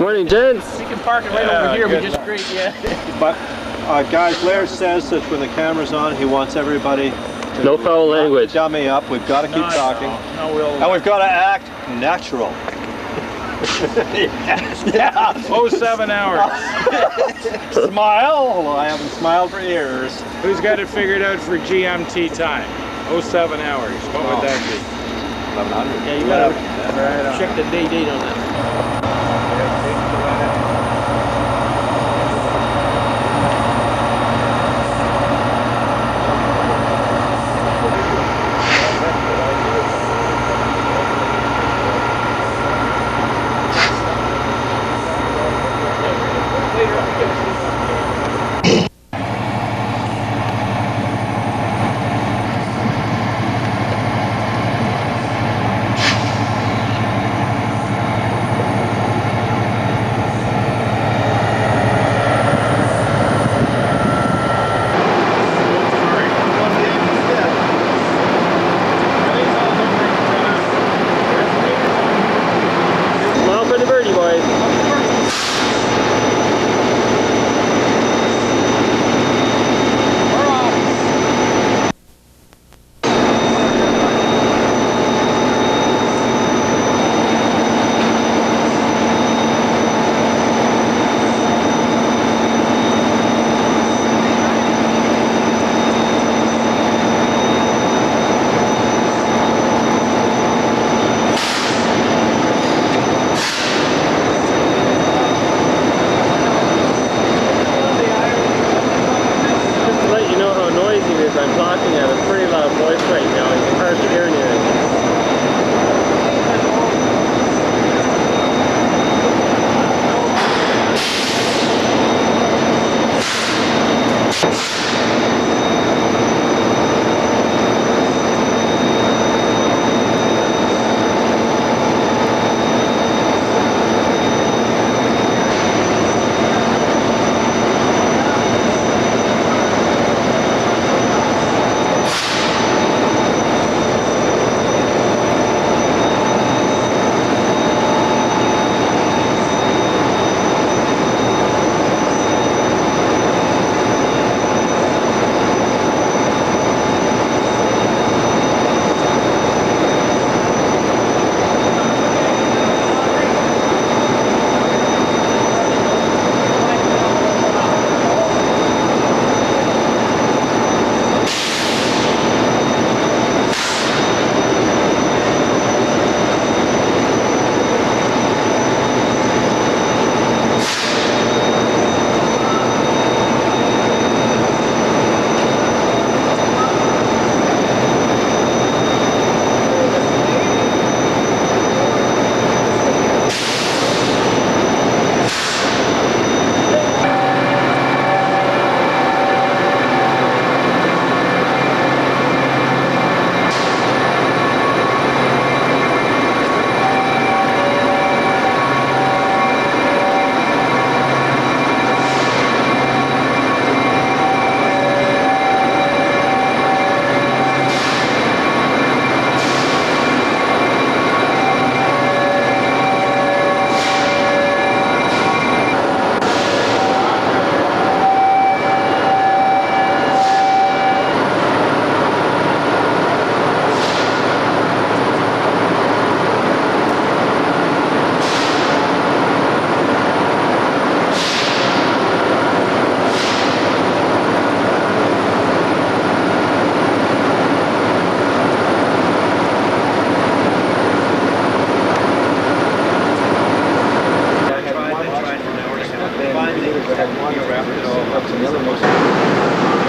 Morning, gents. We can park it right over here, but just great, yeah. But guys, Blair says that when the camera's on, he wants everybody to no foul language. Dummy up. We've got to keep talking. No, and we've got to act natural. Yeah. 07 hours. Smile. I haven't smiled for years. Who's got it figured out for GMT time? 07 hours. What would that be? 1100. Yeah, you gotta check the date on that.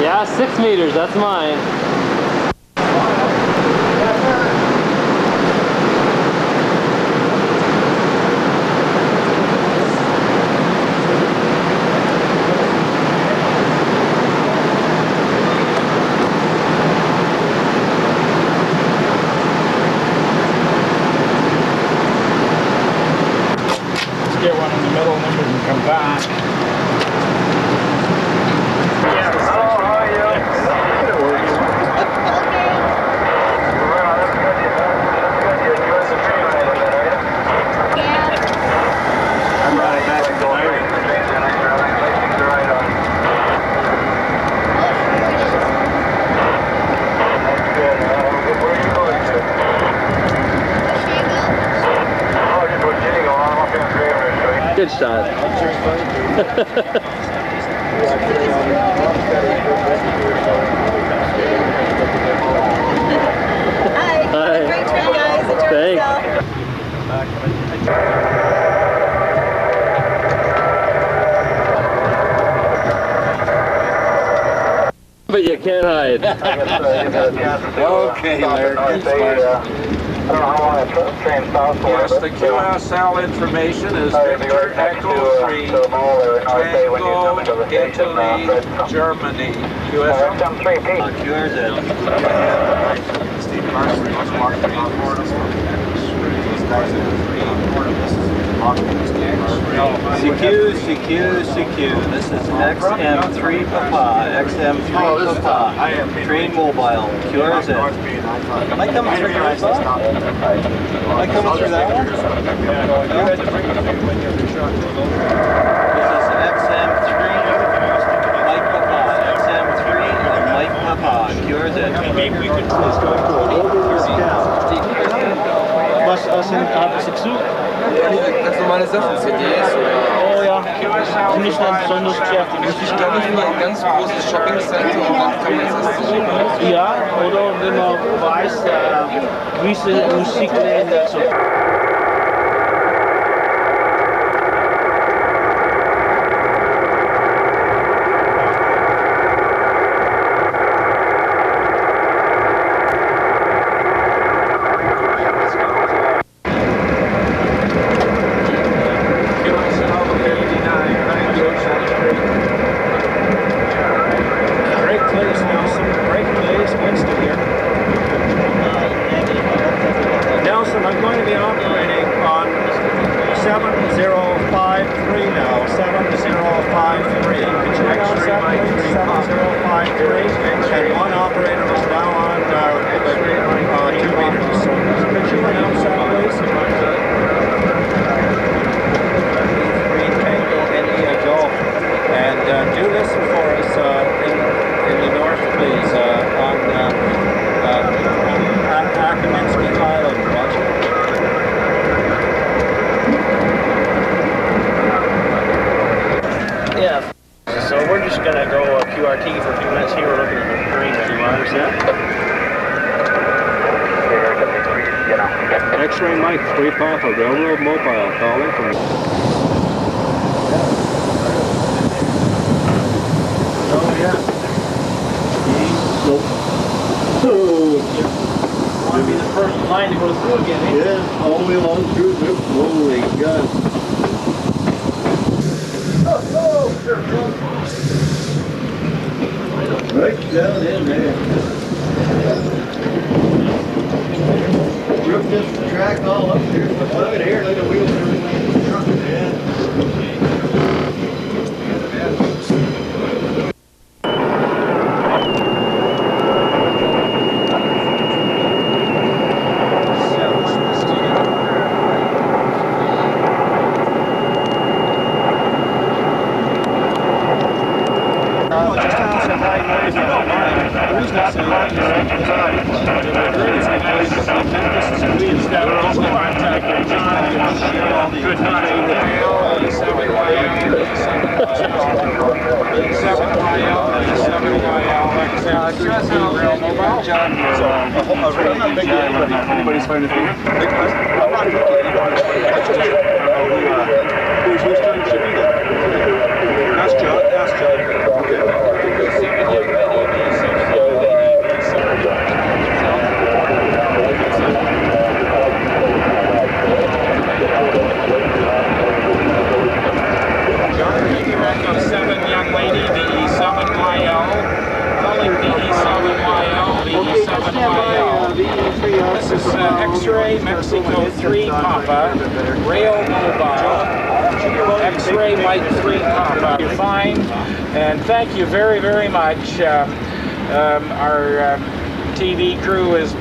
Yeah, 6 meters, that's mine. Let's get one in the middle and then we can come back. I'm running Good shot. Hi. Hi. Great trip, guys. Enjoy Thanks. yourself. But you can't hide. Okay, Larry. Yes, the QSL information is Victor Echo 3, Tango, Italy, Germany. QSL? CQ. This is XM3 Papa, XM3 Papa, Train Mobile, QRZ. Am I coming through yours? Am I coming through that one? This is XM3 Mike Papa, XM3 Mike Papa, QRZ. Maybe we could please go to Was sind zu? Ganz normale Sachen, CDs oder... Oh ja, nicht ein besonderes Geschäft. Ich glaube, ich bin ein ganz großes Shopping-Center und dann kann man das erst Ja, oder wenn man weiß, gewisse Musikläden so. I'm going to be operating on 7053 now, 7053. Could you announce that, please? 7053. And one operator is now on 2 meters. So could you announce that, please? Tango India Golf. And do listen for us in the north, please, on Akimiski Island, Roger. Yeah. So we're just gonna go QRT for a few minutes here. We're looking at the green QRs, yeah. X-ray Mike 3 Papa, Railroad Mobile, calling from... Oh, yeah. Nope. Want to be the first line to go through again, eh? Yeah, all the way along through. Holy God. Right down in there. Rip this track all up here. Look at here, look at the wheels and everything. Yeah. Anybody's finding it? Whose turn should be that? Ask John. John, back on 7, young lady, VE7YL. Calling VE7YL, VE7YL. This is X-Ray Mexico 3 Papa, Rail Mobile, X-Ray Mike 3 Papa. You're fine, and thank you very, very much. Our TV crew has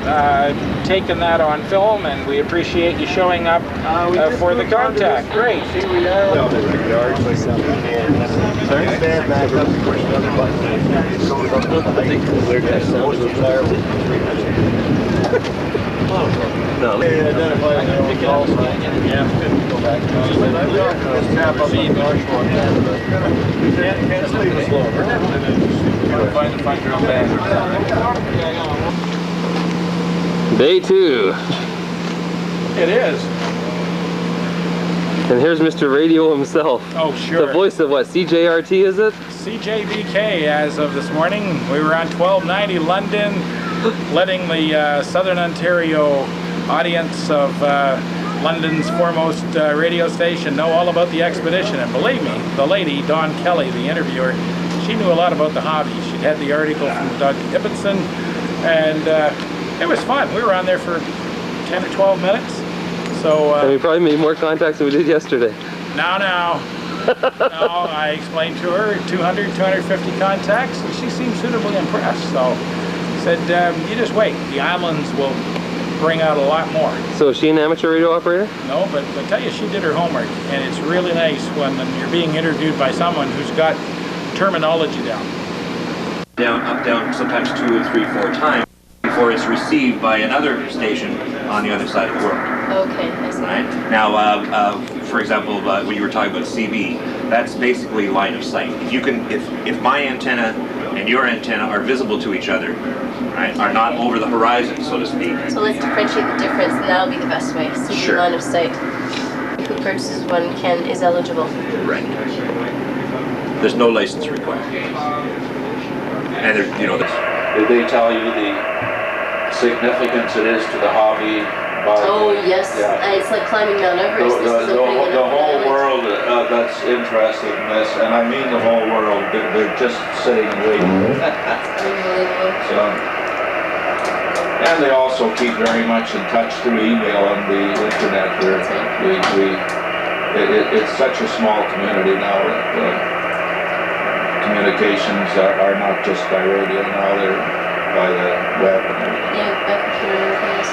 taken that on film, and we appreciate you showing up for the contact. Great. Sorry? No. They identify their own call sign. Yeah, couldn't go back. Just tap up on North Shore. Can't sleep us slow. Find your own band. Day 2. It is. And here's Mr. Radio himself. Oh, sure. The voice of what? CJRT, is it? CJVK as of this morning. We were on 1290 London, letting the Southern Ontario audience of London's foremost radio station know all about the expedition. And believe me, the lady, Dawn Kelly, the interviewer, she knew a lot about the hobby. She'd had the article from Doug Ibbotson, and it was fun. We were on there for 10 or 12 minutes. So, and we probably made more contacts than we did yesterday. No, I explained to her 200, 250 contacts, and she seemed suitably impressed. So said, you just wait. The islands will bring out a lot more. So is she an amateur radio operator? No, but I tell you, she did her homework, and it's really nice when you're being interviewed by someone who's got terminology down. Up, down, sometimes 2 or 3, 4 times before it's received by another station on the other side of the world. Okay, I see. Right? Now, for example, when you were talking about CB, that's basically line of sight. If my antenna and your antenna are visible to each other, right, are not over the horizon, so to speak. So let's differentiate the difference, and that'll be the best way. CB Sure. line of sight. Who purchases one is eligible. Right. There's no license required. And there, you know, Did they tell you the significance it is to the hobby? Oh yes, Yeah. It's like climbing Mount Everest. The whole world that's interested in this, and I mean the whole world, they're just sitting and waiting. Unbelievable. So, and they also keep very much in touch through email and the internet. It's such a small community now that communications are not just by radio now, they're by the web and everything. Yeah, by computer interface.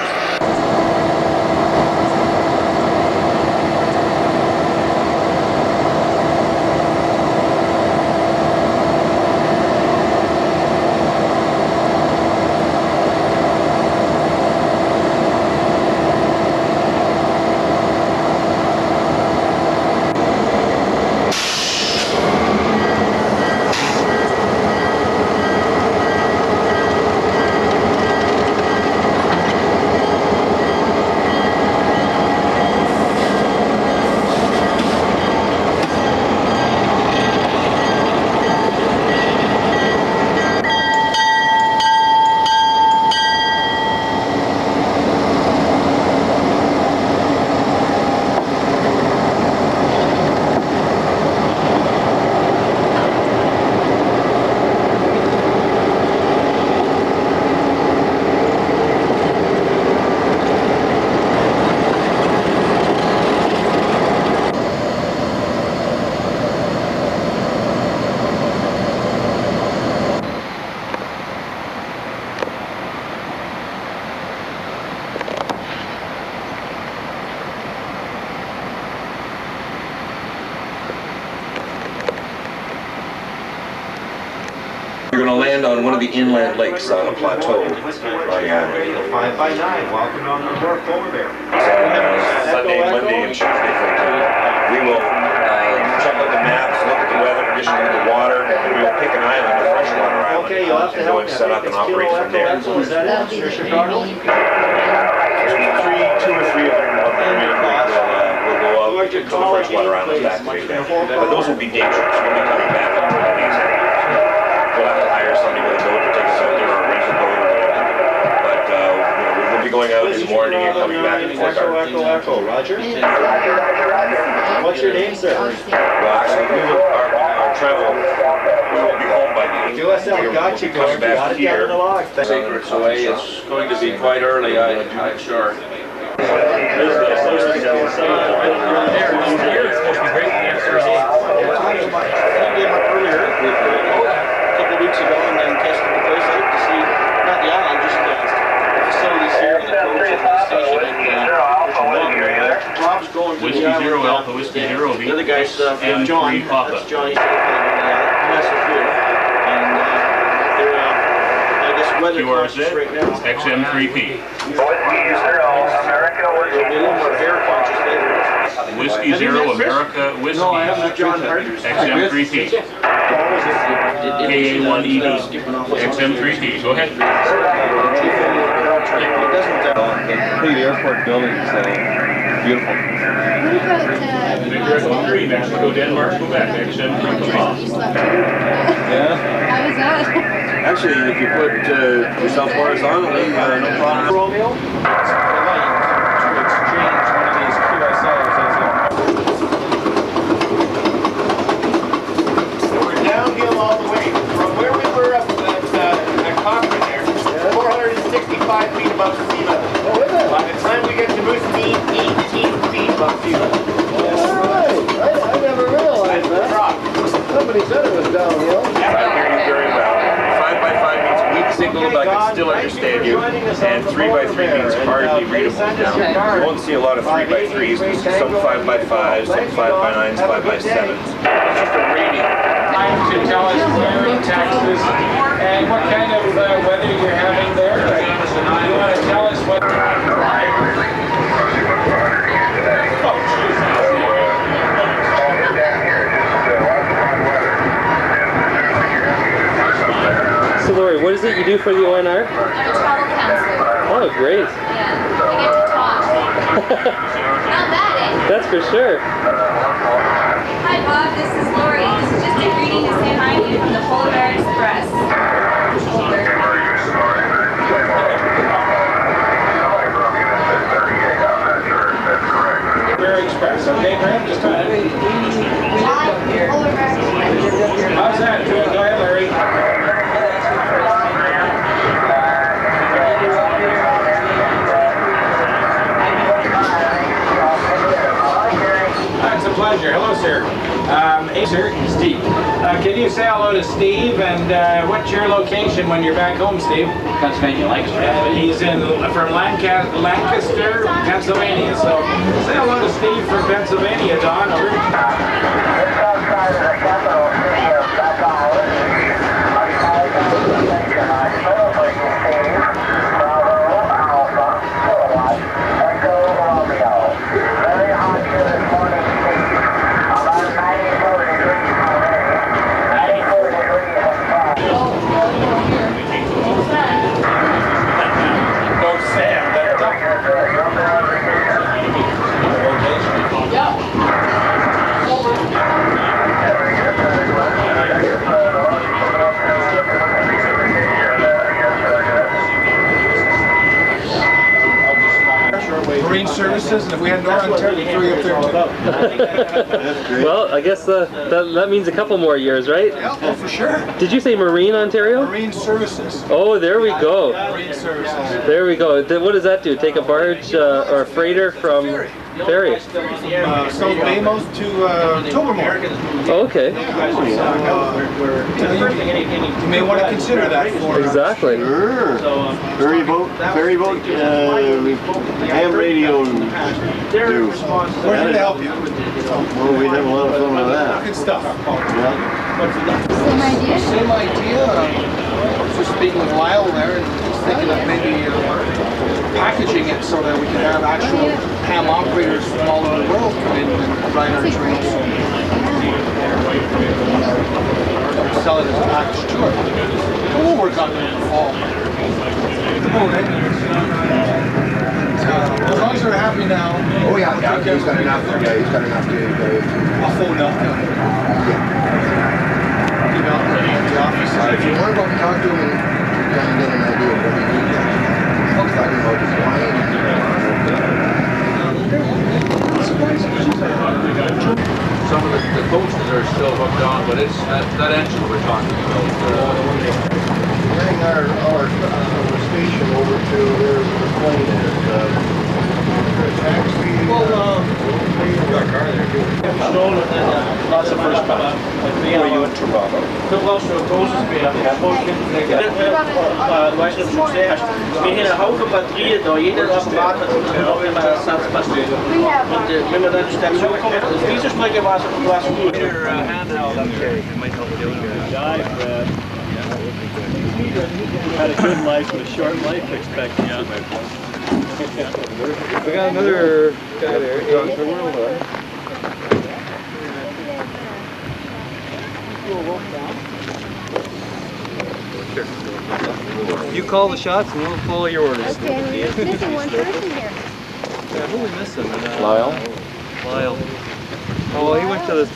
You're going to land on one of the inland lakes on a plateau. 5 by 9, welcome on the North Polar Bear. Sunday, Monday, and Tuesday for we will check out the maps, look at the weather conditions of the water, and we will pick an island, a freshwater island, Okay, you'll have to and help go and set up and operate from there. Is that That'll it? be the Chicago? 2 or 3 of them will go out to the freshwater islands back to them. But those will be day trips. We'll be coming back in 20 days. We'll have to hire somebody with a boat to take us out there or rent a boat or whatever. But we'll be going out in the morning and coming back before dark. Echo, Roger. What's your name, sir? Well, actually, our travel, we won't be home by the QSL got you, coming got back it down here. in the log. Secrets away, it's going to be quite early, I'm sure. Whiskey Zero Alpha, Whiskey Zero V. The other guy's and John. 3 Papa. That's Johnny. And I guess weather QRZ, conscious right now. XM3P. Whiskey Zero, America Whiskey, No, I haven't. John Harters. XM3P. KA1ED, XM3P. Go ahead. Hey, the airport building is beautiful. What about Mexico, Denmark, Quebec, XM3P. Yeah. How was that? Actually, if you put yourself horizontally, no problem. Romeo? To exchange one of these QSLs as We're downhill all the way from where we were up at Cochrane there, 465 feet above sea level. Oh, is it? By the time we get to Moosonee, 18 feet above sea level. All right. I never realized that. Somebody said it was downhill. I hear you very well. 5x5 means weak signal, but I can still understand you. And 3x3 means hardly readable now. You won't see a lot of 3x3s, some 5x5s, some 5x9s, 5x7s. It's just a rating. time to tell us where in Texas and what kind of weather you're having there. You want to tell us what... So Lori, what is it you do for the ONR? I'm a travel counselor. Oh, great. Yeah, I get to talk. Not bad, eh? That's for sure. Hi Bob, this is Lori. This is just a greeting to say hi to you from the Polar Bear Express. Bear Express, okay, Graham? Just trying to... Hi, Polar Bear Express. How's that? Go ahead, Larry. It's a pleasure. Hello, sir. Hey, sir. Steve. Can you say hello to Steve? And what's your location when you're back home, Steve? Pennsylvania, Lancaster. He's from Lancaster, Pennsylvania. So say hello to Steve from Pennsylvania, Don. Marine Services, and if we had Northland, we'd throw you up there. Well, I guess that means a couple more years, right? Yeah, oh, for sure. Did you say Marine Ontario? Marine Services. Oh, there we go. Marine Services. There we go. What does that do? Take a barge or a freighter from ferry? South Baymouth to Tobermory. Oh, okay. You may want to consider that for... Exactly. Sure. Ferry boat, ham radio do. We're here to help you. Well, we have a lot of fun with that. Good stuff. Yeah. Same idea? Same idea. I was just speaking with Lyle there and just thinking of maybe packaging it so that we can have actual ham operators from all over the world come in and ride our trains. Sell it as a package tour. We'll work on it in the fall. As long as they're happy now. Oh yeah, he's got enough. Yeah, he's got enough to I'll phone up. Email the office. if you want to go talk to him and kind of get an idea of what he needs. Talking about his wine. Some of the coaches are still hooked on, but it's that engine we're talking about. Bring our station over to where the plane is. Taxi. That's the first pass. Were you in Toronto? Wir hebben een hoge batterieën door ieder apparaat met een ersatzbatterij. Und wenn man dann die Station kommt, diese Strecke war es gut. Handheld up there. It might help you. Had a good life with a short life expectancy. We got another guy there. You call the shots and we'll follow your orders. Okay, we're missing one person here. Yeah, who are we missing? Lyle? Lyle. Oh, he went to the...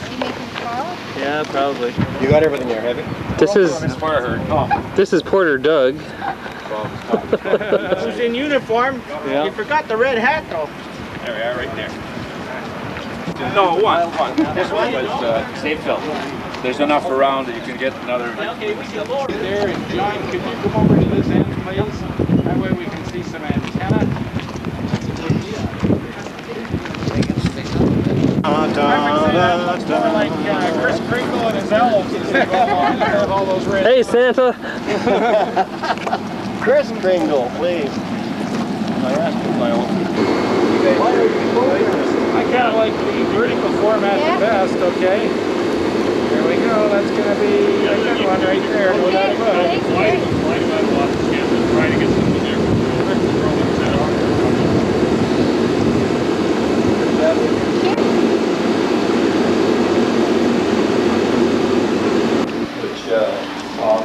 Yeah, probably. You got everything there, have you? This is Porter Doug. Who's in uniform? Yeah. You forgot the red hat though. There we are, right there. No, one. This one? Safe fill. There's enough around that you can get another. There, and John, could you come over to this end, please? That way we can see some antenna. It's more like Kris Kringle and his elves as they go along there with all those red. Hey, Santa! Kris Kringle, please. I asked him, Lyle. I kind of like the vertical format the best, okay? There we go, that's going to be a good one right there. No doubt about it. Try to get something there.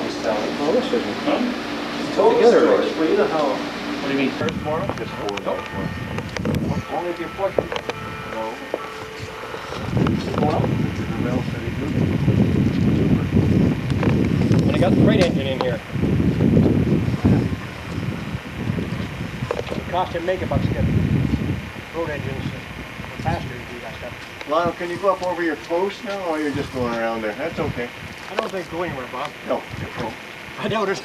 He's telling me. Oh, this isn't fun. Together, well, you know how... What do you mean? First tomorrow? Just 4 days. Only if you push it. No. Going up? When I got the freight engine in here. It cost him megabucks to get road engines and faster to do that stuff. Lyle, can you go up over your post now, or you're just going around there? That's okay. I don't think go anywhere, Bob. No. I doubt it.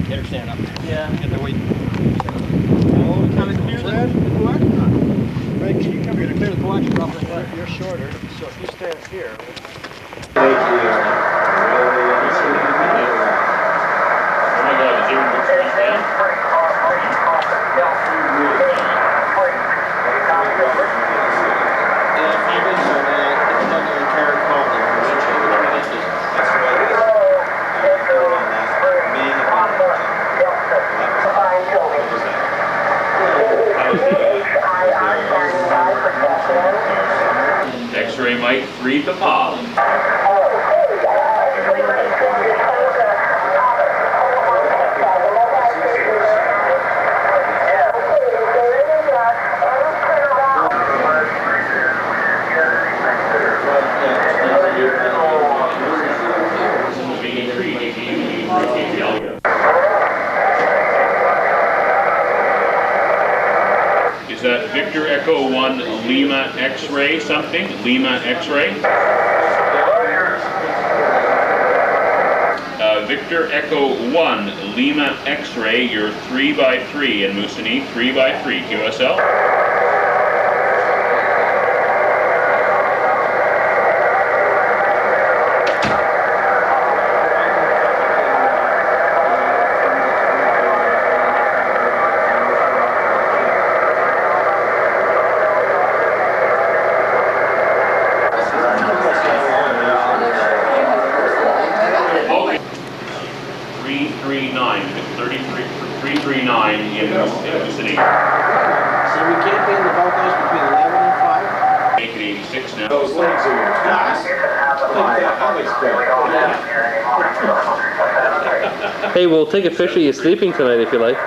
Get her stand up. Yeah. Get the weight. Oh, kind of clear the coaxium. Right, can you come here to clear the coaxium off the front? You're shorter, so if you stand here. X-ray Mike 3 to Paul. Is that Victor Echo 1 Lima X-ray something? Lima X-ray? Victor Echo 1 Lima X-ray, you're 3x3 in Moosonee, 3x3 QSL. In Moosonee. So we can't be in the Buckeyes between 11 and 5? Make it 86 now. Those legs are your class. Hey, we'll take a picture of you sleeping tonight if you like.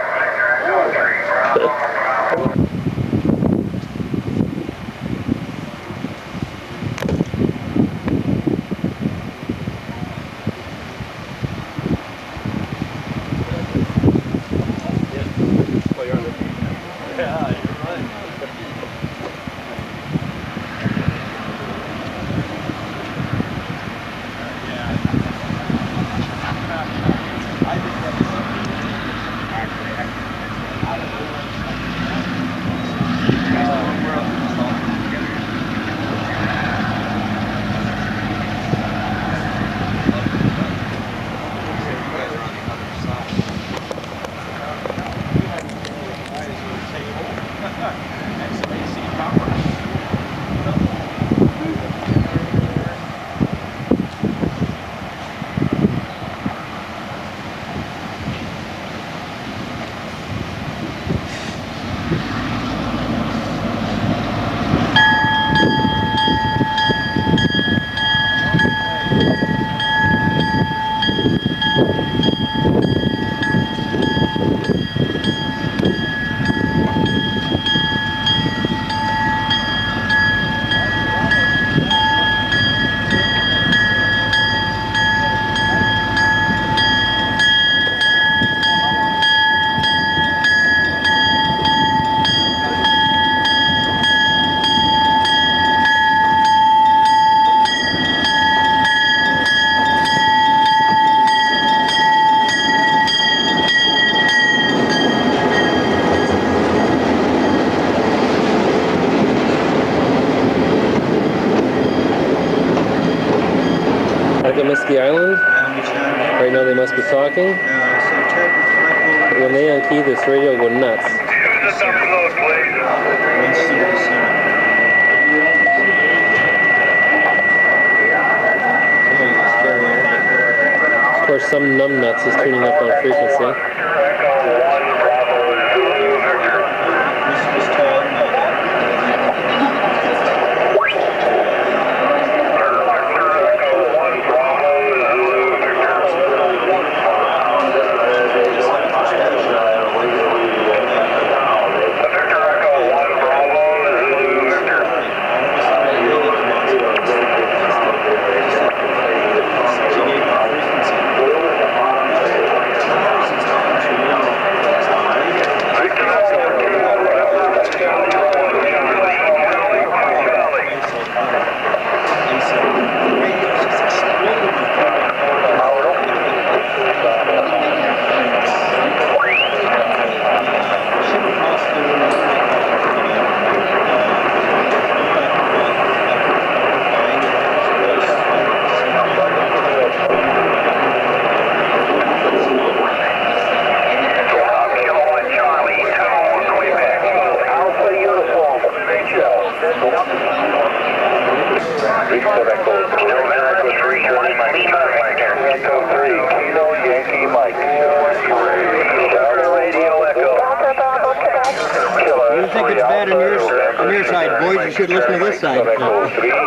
Akimiski Island. Right now they must be talking. When they unkey, this radio will go nuts. Of course, some numbnuts is tuning up on frequency.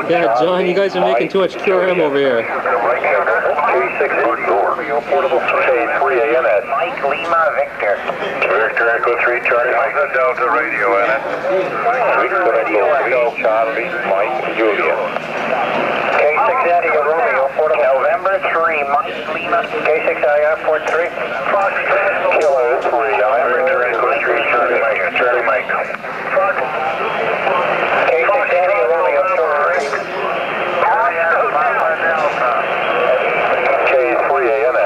Yeah, John, you guys are making too much QRM over here. Mike Lima Victor. Victor Echo 3 Charlie Mike Delta Radio in it. Victor Echo 3 Charlie Mike Julia. K6 Eddie Romeo November 3 Mike Lima. K6 IR 43. Fox Kilo 3 Victor Echo 3 Charlie Mike. Charlie Mike. K6 Eddie Romeo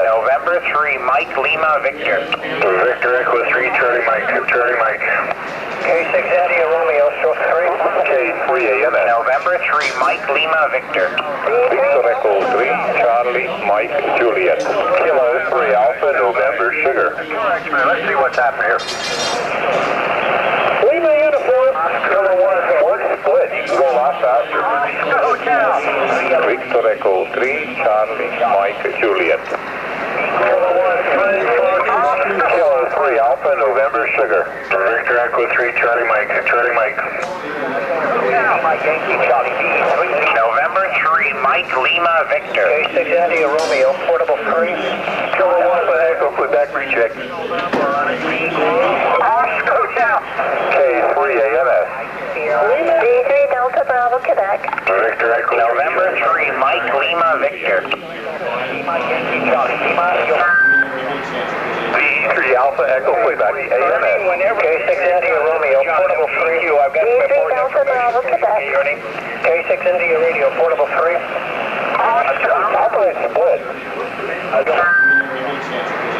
November 3 Mike Lima Victor. Victor Echo 3 Charlie Mike. Charlie Mike. K6 Eddie Romeo 3. K3 ANS. November 3 Mike Lima Victor. Victor Echo 3 Charlie Mike Juliet. Kilo 3 Alpha November Sugar. Let's see what's happening here. Lima uniform. Number 1 split. You can go a lot faster. Victor Echo 3 Charlie Mike Juliet. Kilo 3 Alpha November Sugar. Victor Echo 3 Charlie Mike. Charlie Mike. Mike Yankee Charlie B. November 3 Mike Lima Victor. K6 Eddie Romeo Portable 3. Kilo 1 Echo Quebec recheck. Oscar down. K3 ANS. D3 Delta Bravo Quebec. Victor Echo. November 3 Mike Lima Victor. Mike Yankee Charlie Lima. D3 Alpha Echo Quebec ANS. K6 India Romeo Portable 3. I've got D3 Delta Bravo Quebec. K6 India Radio Portable 3. Operator split.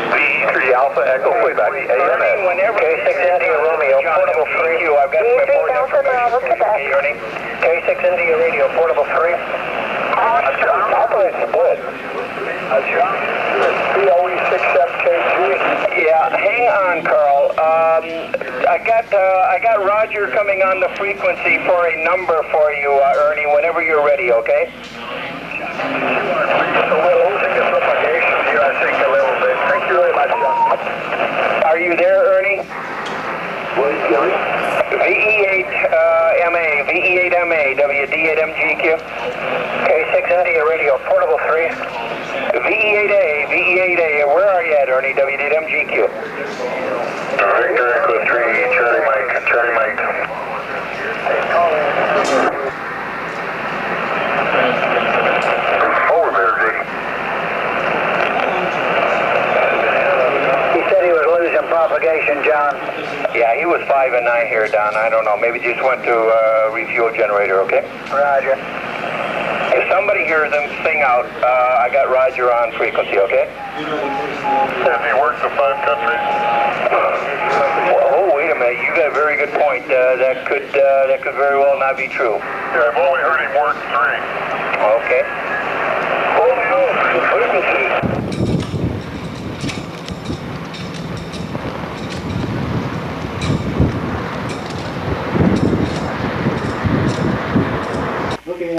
D3 Alpha Echo Quebec ANS. K6 India Romeo Portable 3. I've got D3 Delta Bravo Quebec. K6 India Radio Portable 3. Operator split. Yeah, hang on, Carl. I got Roger coming on the frequency for a number for you, Ernie, whenever you're ready, okay? We're losing the propagation here, I think, a little bit. Thank you very much. Are you there, Ernie? What, Gary? VE8MA, WD8MGQ. K680 radio, portable 3. VE8A, where are you at, Ernie? WD8MGQ. Victor Echo 3, Charlie Mike. Polar Bear, he said he was losing propagation, John. Yeah, he was 5 and 9 here, Don. I don't know. Maybe just went to refuel generator, okay? Roger. If somebody hears him sing out, I got Roger on frequency, okay? Has he worked the 5 countries? Oh, wait a minute. You got a very good point. That could very well not be true. Yeah, I've only heard him work 3. Okay. Oh, no. Frequency. Okay,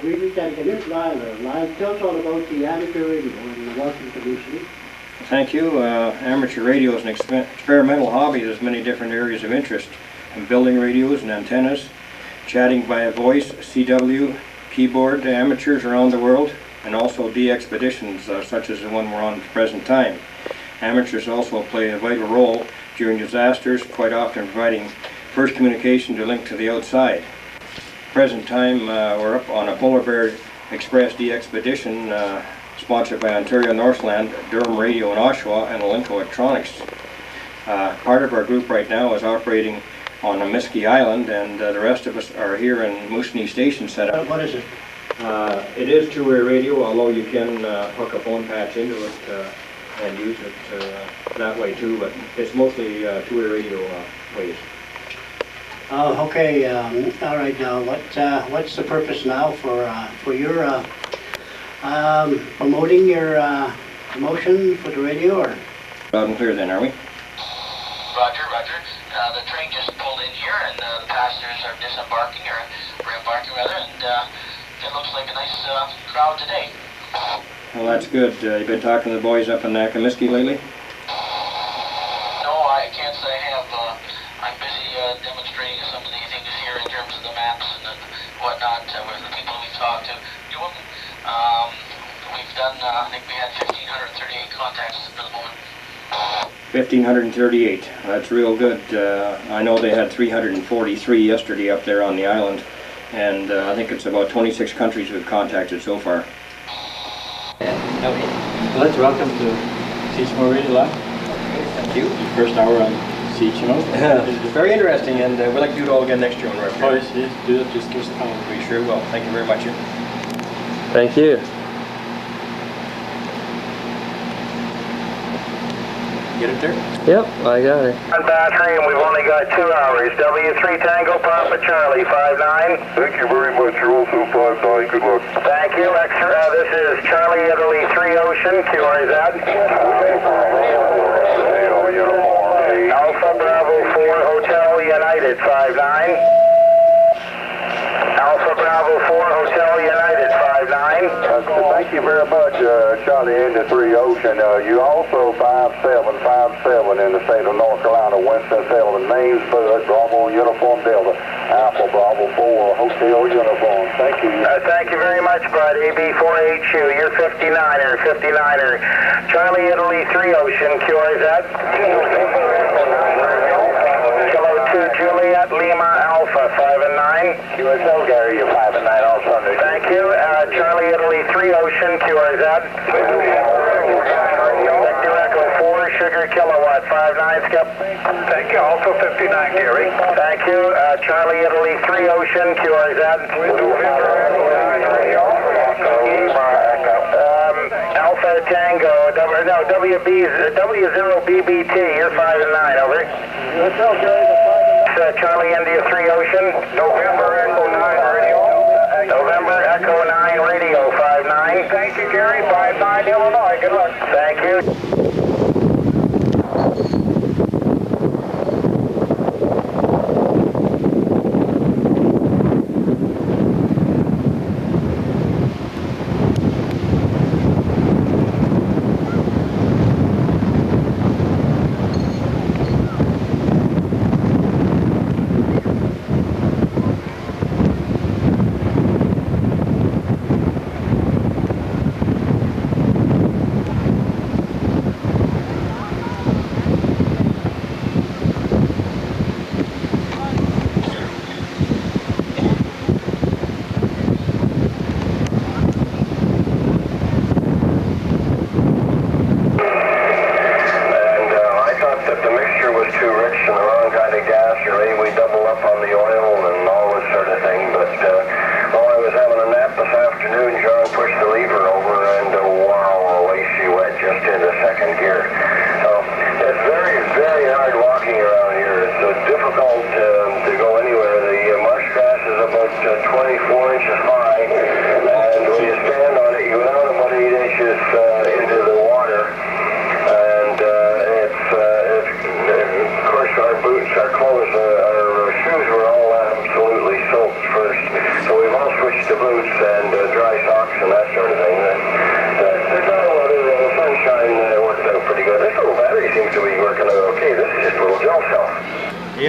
we got to get this Lyle. Lyle, tell us all about the amateur radio and what's the solution. Thank you. Amateur radio is an experimental hobby. There's many different areas of interest. In building radios and antennas, chatting via voice, CW, keyboard, amateurs around the world, and also expeditions such as the one we're on at the present time. Amateurs also play a vital role during disasters, quite often providing first communication to link to the outside. Present time we're up on a Polar Bear Express DXpedition sponsored by Ontario Northland, Durham Radio in Oshawa, and Link Electronics. Part of our group right now is operating on Akimiski Island, and the rest of us are here in Moosonee Station set up. What is it? It is two-way radio, although you can hook a phone patch into it and use it that way too, but it's mostly two-way radio waves. Okay, all right now, what's the purpose now for your promoting your promotion for the radio, or? Loud and clear then, are we? Roger. The train just pulled in here, and the passengers are disembarking, or embarking rather, and it looks like a nice crowd today. Well, that's good. You've been talking to the boys up in Akimiski lately? No, I can't say I have. I'm busy demonstrating some of the things here in terms of the maps and whatnot with the people we've talked to. We've done, I think we had 1,538 contacts for the moment. 1,538. That's real good. I know they had 343 yesterday up there on the island, and I think it's about 26 countries we've contacted so far. Let's welcome to CHMO Radio Live. Thank you. Your first hour on CHMO. It's very interesting, and we'd like to do it all again next year when we're up here. Oh, yes, do it. Just give us a call. We sure will. Thank you very much. Thank you. Get it there? Yep, I got it. On battery, and we've only got 2 hours. W3 Tango Papa Charlie 59. Thank you very much. You're also 59. Good luck. Thank you. This is Charlie Italy 3 Ocean. QRZ. Alpha Bravo 4 Hotel United 59. Alpha Bravo 4 Hotel United 59. Thank you very much, Charlie India 3 Ocean. You also 5757 in the state of North Carolina, Winston-Salem, names Bud, Bravo Uniform Delta, Alpha Bravo 4 Hotel Uniform. Thank you. Thank you very much, Bud. AB4HU, you're 59er. Charlie Italy 3 Ocean, QRZ. Kilo 2 Juliet Lima Alpha 5 and 9. QSL Gary, you're 5 and 9 also. Thank you. Charlie Italy 3 Ocean, QRZ. Victor Echo 4 Sugar Kilowatt 5-9 Skip. Thank you. Also 59 Gary. Thank you. Charlie Italy 3 Ocean, QRZ. Alpha Tango, W0BBT, you're 5 and 9, over. Charlie India 3 Ocean. November Echo 9 Radio. November Echo 9 Radio 5-9. Thank you, Gary. 5-9 Illinois. Good luck. Thank you.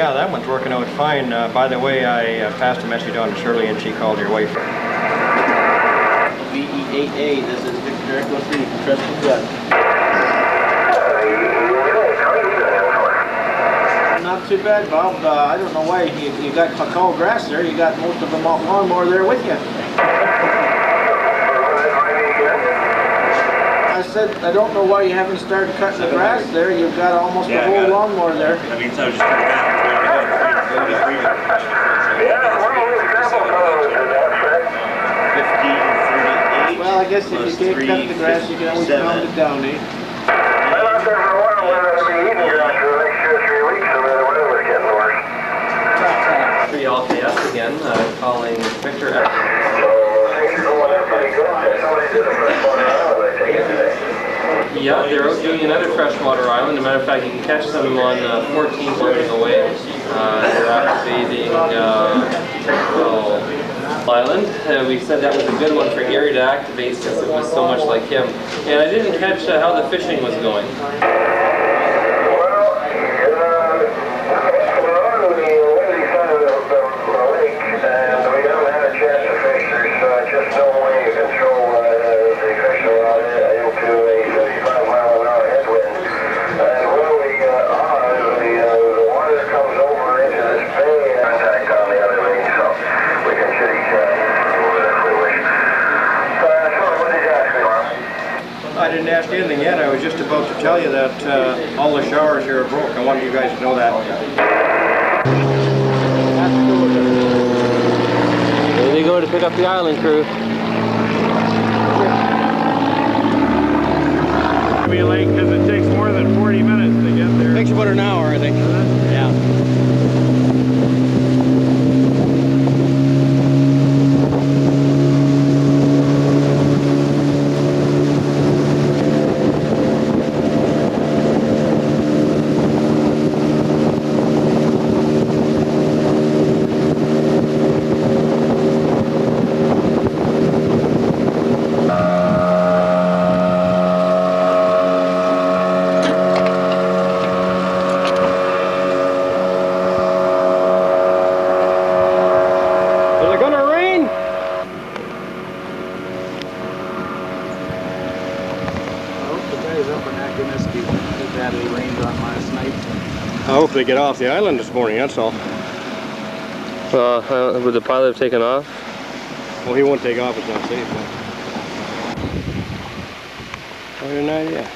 Yeah, that one's working out fine. By the way, I passed a message on to Shirley and she called your wife. VE8A, this is Victor Echo 3, trust me good. Not too bad, Bob. I don't know why you got tall grass there. You got most of the lawnmower there with you. I said, I don't know why you haven't started cutting the grass there. You've got almost the whole lawnmower there. That means I was just coming back. Well, I guess if you can't cut the grass, you can always pound it down, eh? LKS again, calling Victor Echo. Yeah, they're out doing another freshwater island. As a matter of fact, you can catch them on 14 working away. They're activating Island. We said that was a good one for Gary to activate since it was so much like him. And I didn't catch how the fishing was going. I didn't ask you anything yet. I was just about to tell you that all the showers here are broke. I wanted you guys to know that. There they go to pick up the island crew. It'll be late because it takes more than 40 minutes to get there. Takes about an hour, I think. Yeah. Akimiski. Too badly rained on last night. I hope they get off the island this morning, that's all. Would the pilot have taken off? Well, he won't take off, it's not safe. I had an idea.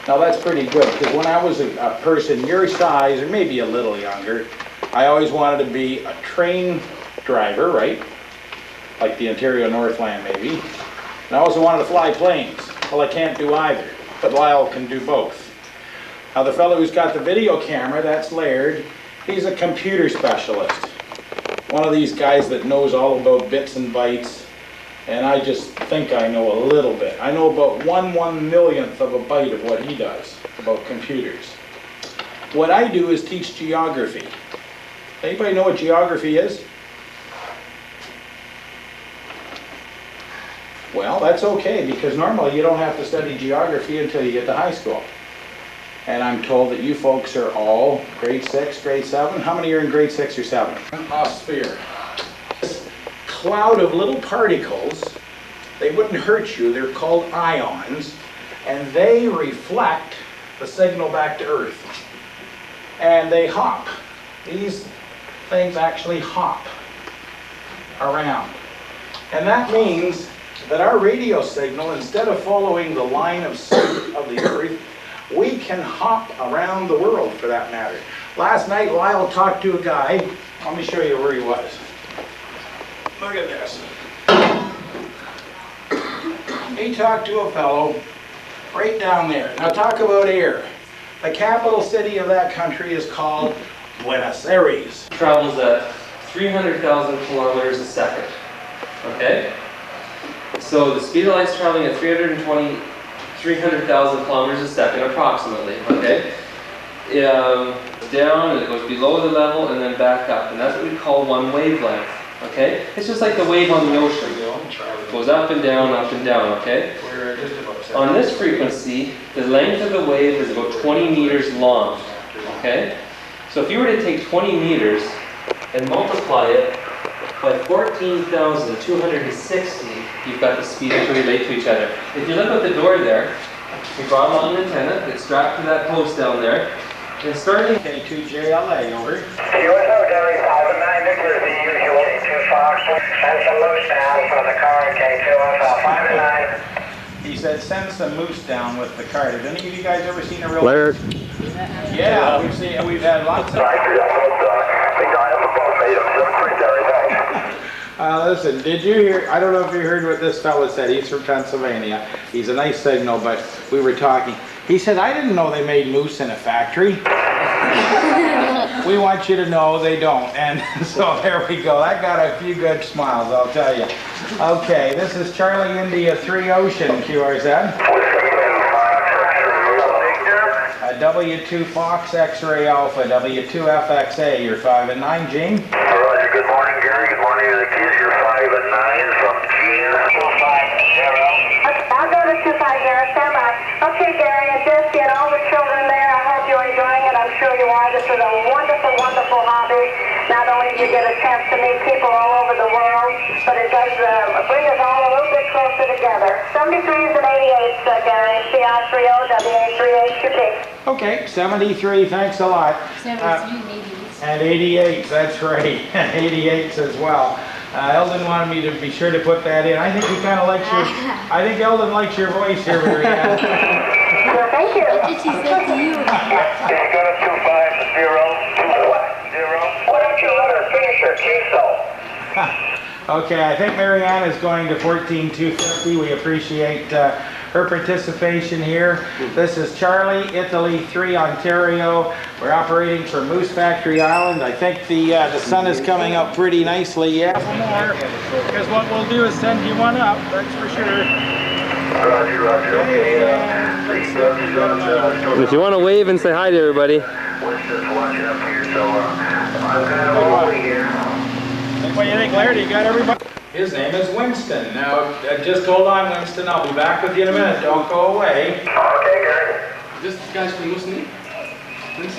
Now that's pretty good, because when I was a person your size, or maybe a little younger, I always wanted to be a train driver, right? Like the Ontario Northland maybe. And I also wanted to fly planes. Well, I can't do either, but Lyle can do both. Now the fellow who's got the video camera, that's Laird, he's a computer specialist. One of these guys that knows all about bits and bytes, and I just think I know a little bit. I know about 1/1,000,000th of a byte of what he does about computers. What I do is teach geography. Anybody know what geography is? Well, that's okay, because normally you don't have to study geography until you get to high school. And I'm told that you folks are all grade 6, grade 7. How many are in grade 6 or 7? Sphere. This cloud of little particles, they wouldn't hurt you, they're called ions, and they reflect the signal back to Earth. And they hop. These things actually hop around. And that means that our radio signal, instead of following the line of sight of the Earth, we can hop around the world for that matter. Last night Lyle talked to a guy. Let me show you where he was. Look at this. He talked to a fellow right down there. Now talk about air. The capital city of that country is called Buenos Aires. Travels at 300,000 kilometers a second. Okay? So the speed of light's traveling at 300,000 kilometers a second approximately. Okay? Down and it goes below the level and then back up. And that's what we call one wavelength. Okay? It's just like the wave on the ocean. It goes up and down, okay? On this frequency, the length of the wave is about 20 meters long. Okay? So if you were to take 20 meters and multiply it by 14,260, you've got the speed to relate to each other. If you look out the door there, we brought along an antenna, it's strapped to that post down there, and starting K2JLA, over. USO Delhi 5-9, New Jersey, usual K2 Fox, send some moose down for the car, K2 Alpha 5-9. He said send some moose down with the car. Have any of you guys ever seen a real... Larry. Yeah, we've had lots of... Listen, did you hear, I don't know if you heard what this fella said. He's from Pennsylvania. He's a nice signal, but we were talking. He said, I didn't know they made moose in a factory. We want you to know they don't. And so there we go. That got a few good smiles, I'll tell you. Okay, this is Charlie India 3 Ocean, QRZ. W2 Fox X-Ray Alpha, W2 FXA, you're 5 and 9, Gene. Roger, good morning, Gary. Good morning to the kids. You're 5 and 9 from Gene. 250. I'll go to 250, stand by. Okay, Gary and Jesse and all the children there, I hope you're enjoying it. I'm sure you are. This is a wonderful, wonderful hobby. Not only do you get a chance to meet people all over the world, but it does bring us all a little bit closer together. 73s and 88s, Gary. CR30, WA38QP. Okay, 73, thanks a lot. 73 and 88s. And 88s, that's right. 88s as well. Eldon wanted me to be sure to put that in. I think he kind of likes your, I think Eldon likes your voice here, Marianne. Well, thank you. What did she say to you? Okay, go to 250. Why don't you let her finish her queso? Okay, I think Marianne is going to 14250. We appreciate her participation here. This is Charlie, Italy 3, Ontario. We're operating for Moose Factory Island. I think the sun is coming up pretty nicely. Yeah, more. Because what we'll do is send you one up, that's for sure. Roger, roger. Okay, If you want to wave and say hi to everybody. Winston's watching up here, so I'm kind of over here. What do you think, Larry? You got everybody? His name is Winston. Now, just hold on, Winston. I'll be back with you in a minute. Don't go away. Okay, Gary. This guy's from Moosonee?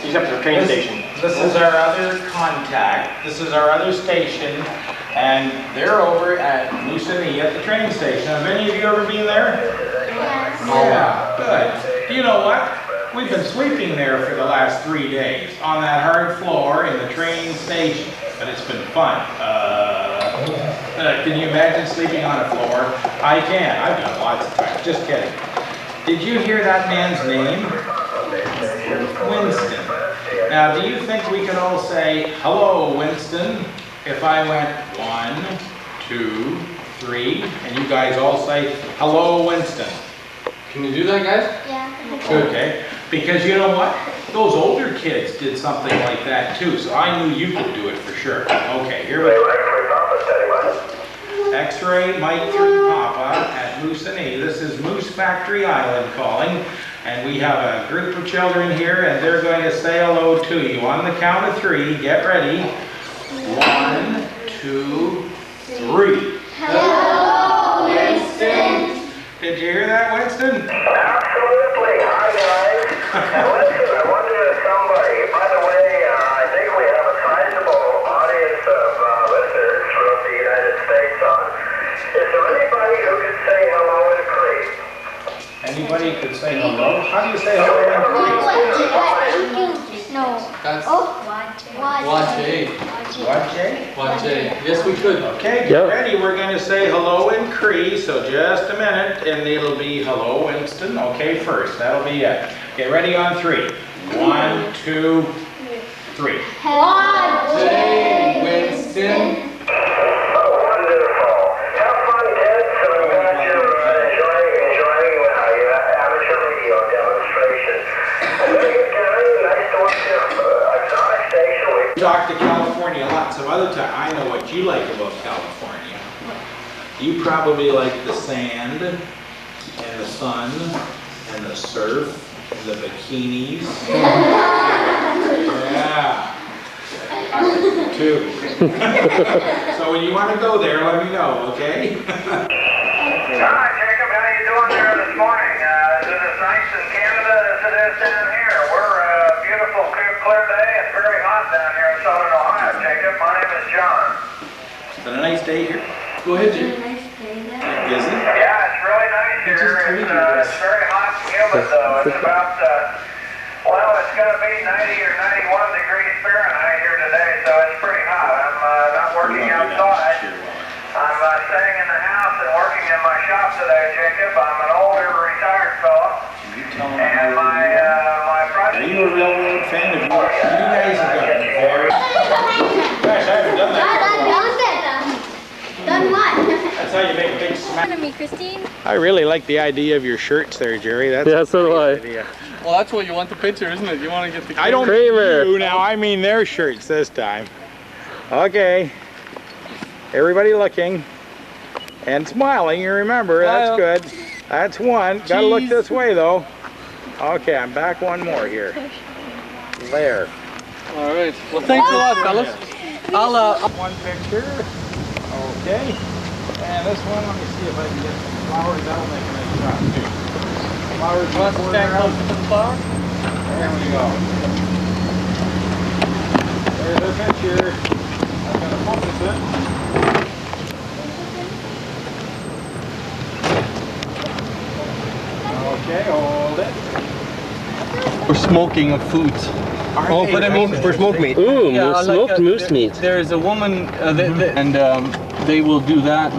He's up to the train station. This is our other contact. This is our other station. And they're over at Moosonee at the train station. Have any of you ever been there? Yes. Yeah, good. Do you know what? We've been sleeping there for the last 3 days on that hard floor in the train station. But it's been fun. Can you imagine sleeping on a floor? I can. I've done lots of times. Just kidding. Did you hear that man's name? Winston. Now, do you think we could all say, hello, Winston, if I went 1, 2, 3, and you guys all say, hello, Winston? Can you do that, guys? Yeah. Okay. Because you know what? Those older kids did something like that too, so I knew you could do it for sure. Okay, here we go. X-ray Mike 3 Papa at Moosonee. This is Moose Factory Island calling, and we have a group of children here, and they're going to say hello to you. On the count of 3, get ready. 1, 2, 3. Hello, Winston. Did you hear that, Winston? Absolutely. Hi, guys. Listen, I wonder if somebody, by the way, I think we have a sizable audience of listeners from the United States on. Is there anybody who could say hello in Cree? Anybody could say hello? How do you say hello in Cree? No. That's Wajay. Wajay? Yes, we could. Okay, get ready. We're going to say hello in Cree, so just a minute, and it'll be hello, Winston. Okay, first. That'll be it. Get ready on 3. 1, 2, 3. Wajay. Winston. Wonderful. Have fun, kids. I'm glad you're enjoying your amateur radio demonstration. Very good, Gary. Nice to watch you. Exotic station. We talked to California lots of other times. I know what you like about California. You probably like the sand, and the sun, and the surf, and the bikinis. Yeah. Two. So when you want to go there, let me know, okay? Hi, Jacob. How you doing there this morning? Is it as nice in Canada as it is down here? We're a beautiful, clear day. It's very hot down here in southern Ohio, Jacob. My name is John. It's been a nice day here. Go ahead, Jim. Is it? Yeah, it's really nice here. It's very hot and humid, though. It's about, well, it's going to be 90 or 91 degrees Fahrenheit here today, so it's pretty hot. I'm not working outside. I'm staying in the house and working in my shop today, Jacob. I'm an older retired fella. And my project... Are you a railroad fan? You guys have gotten there. Gosh, I haven't done that. Done what? That's how you make a big smash. Me, Christine. I really like the idea of your shirts there, Jerry. That's so do I. idea. Well, that's what you want the picture, isn't it? You want to get the... I don't Kramer. do now. I mean their shirts this time. Okay. Everybody looking and smiling. You remember, that's good. That's one. Got to look this way though. Okay, I'm back one more here. There. All right. Well, thanks a lot, fellas. I'll one picture. Okay. And this one, let me see if I can get some flowers. That'll make a nice shot too. Flowers. Want to stand close to the flower? There we go. There's their picture. I'm going to focus it. Okay, hold it. For smoking of foods. Oh, but I mean for smoked meat. Ooh, Yeah, smoked moose meat. There's a woman, and they will do that.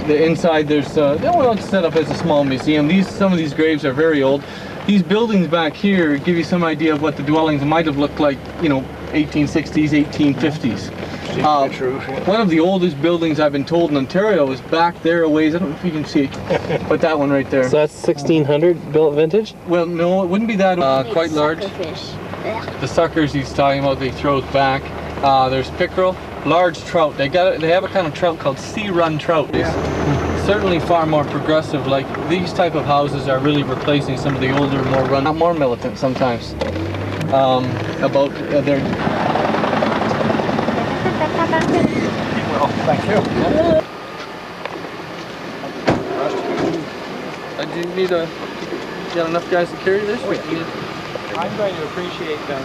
The inside, there's they want to set up as a small museum. Some of these graves are very old. These buildings back here give you some idea of what the dwellings might have looked like, you know, 1860s, 1850s. One of the oldest buildings I've been told in Ontario is back there a ways. I don't know if you can see, but that one right there. So that's 1600 built vintage? Well, no, it wouldn't be that quite large. The suckers he's talking about, they throw back. There's pickerel, large trout. They have a kind of trout called sea run trout. It's certainly far more progressive. Like these type of houses are really replacing some of the older, more militant sometimes about their. Well, thank you. Do you need you got enough guys to carry this? I'm going to appreciate them.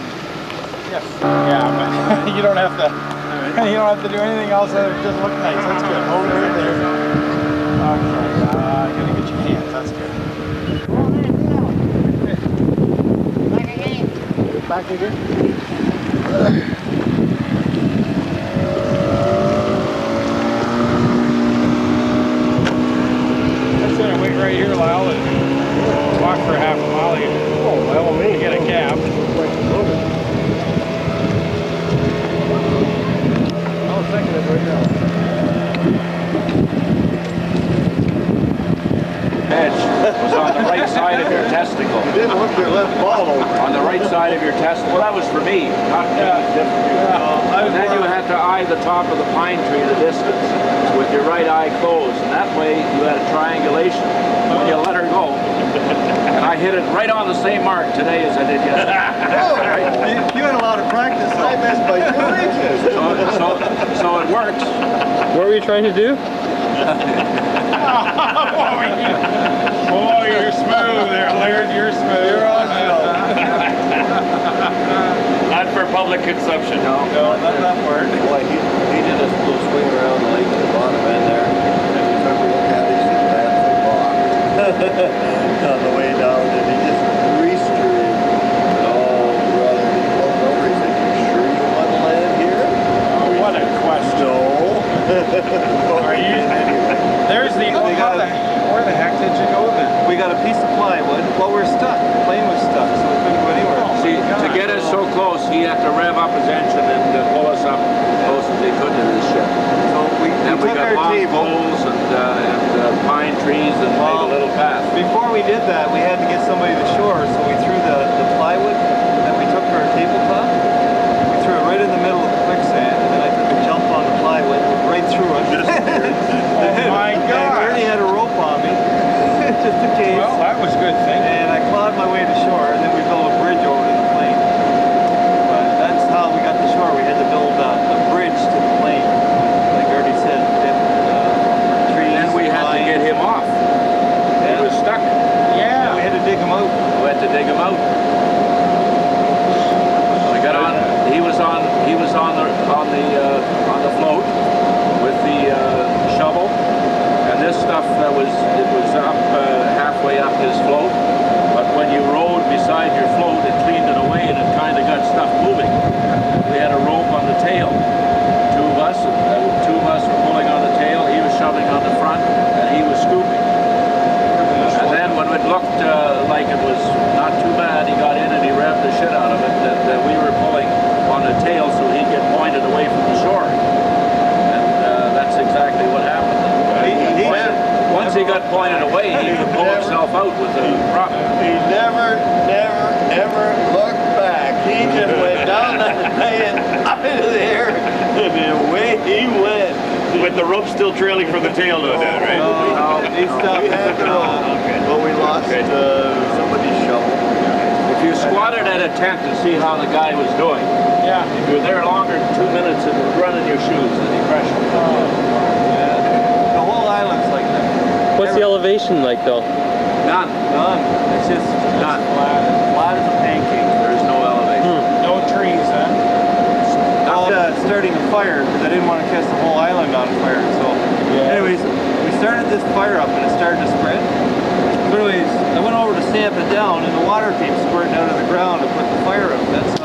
Yes. Yeah, but you don't have to. You don't have to do anything else other than just look nice. That's good. Hold it right there. Okay. Gonna get your hands. That's good. Back again. Right here, Lyle, and walk for half a mile. To get a cab. I'll second it right now. Edge was on the right side of your testicle. You didn't look your left ball over. On the right side of your testicle. Well, that was for me, not and then you had to eye the top of the pine tree the distance with your right eye closed, and that way you had a triangulation when you let her go. And I hit it right on the same mark today as I did yesterday. You had a lot of practice. I missed by 2 inches. So it works. What were you trying to do? Oh, you're smooth there, Laird. You're smooth. You're on Not for public consumption, no. No, not that part. Boy, he did a little swing around the lake at the bottom end there. And we took a look at it, he said, that's a rock. On the way down, and he just greased her. Oh, brother, he looked over, he said, you sure you want to land here? Oh, what a question. No. Are you? There's the. Where the heck did you go then? We got a piece of plywood. Well, we're stuck. The plane was stuck, so we couldn't go anywhere. See, to get us so close, he had to rev up his engine and pull us up as close as he could to this ship. So we We took got our long table. poles and pine trees and made a little path. Before we did that, we had to get somebody to shore, so we threw the plywood that we took for our tabletop. We threw it right in the middle of the quicksand, and then I took a jump on the plywood, right through it. Oh my God! I already had a rope on me, just in case. Well, that was good thinking. And I clawed my way to shore, and then we built a bridge over to the plane. But that's how we got to shore. We had to build that pointed away, he could pull himself out with the rock. He never, ever looked back. He just went down that and up into the air, and away he went. With the rope still trailing from the tail, no doubt, right? No, he stopped at the rope, but we lost somebody's shovel. If you squatted at a tent to see how the guy was doing, Yeah. if you were there longer than 2 minutes, it would run in your shoes, the depression. The whole island's like that. What's the elevation like though? None. It's just none. Flat as a pancake. There's no elevation. No trees, huh? Not starting a fire because I didn't want to catch the whole island on fire. So, anyways, we started this fire up and it started to spread. Anyways, I went over to stamp it down and the water came squirting out of the ground and put the fire up. That's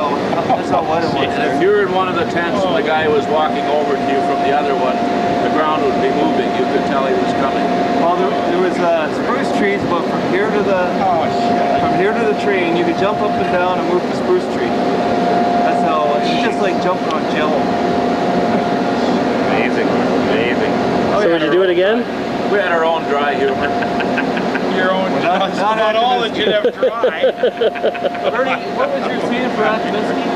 how wet it was. And if you were in one of the tents and the guy was walking over to you from the other one, the ground would be moving. You could tell he was coming. Well, there was spruce trees, but from here to the train, you could jump up and down and move the spruce tree. That's how it's just like jumping on jello. Amazing. So would you do it again? We had our own dry humor. Your own, that's about all that you'd have tried. Bernie, what was your scene for Akimiski?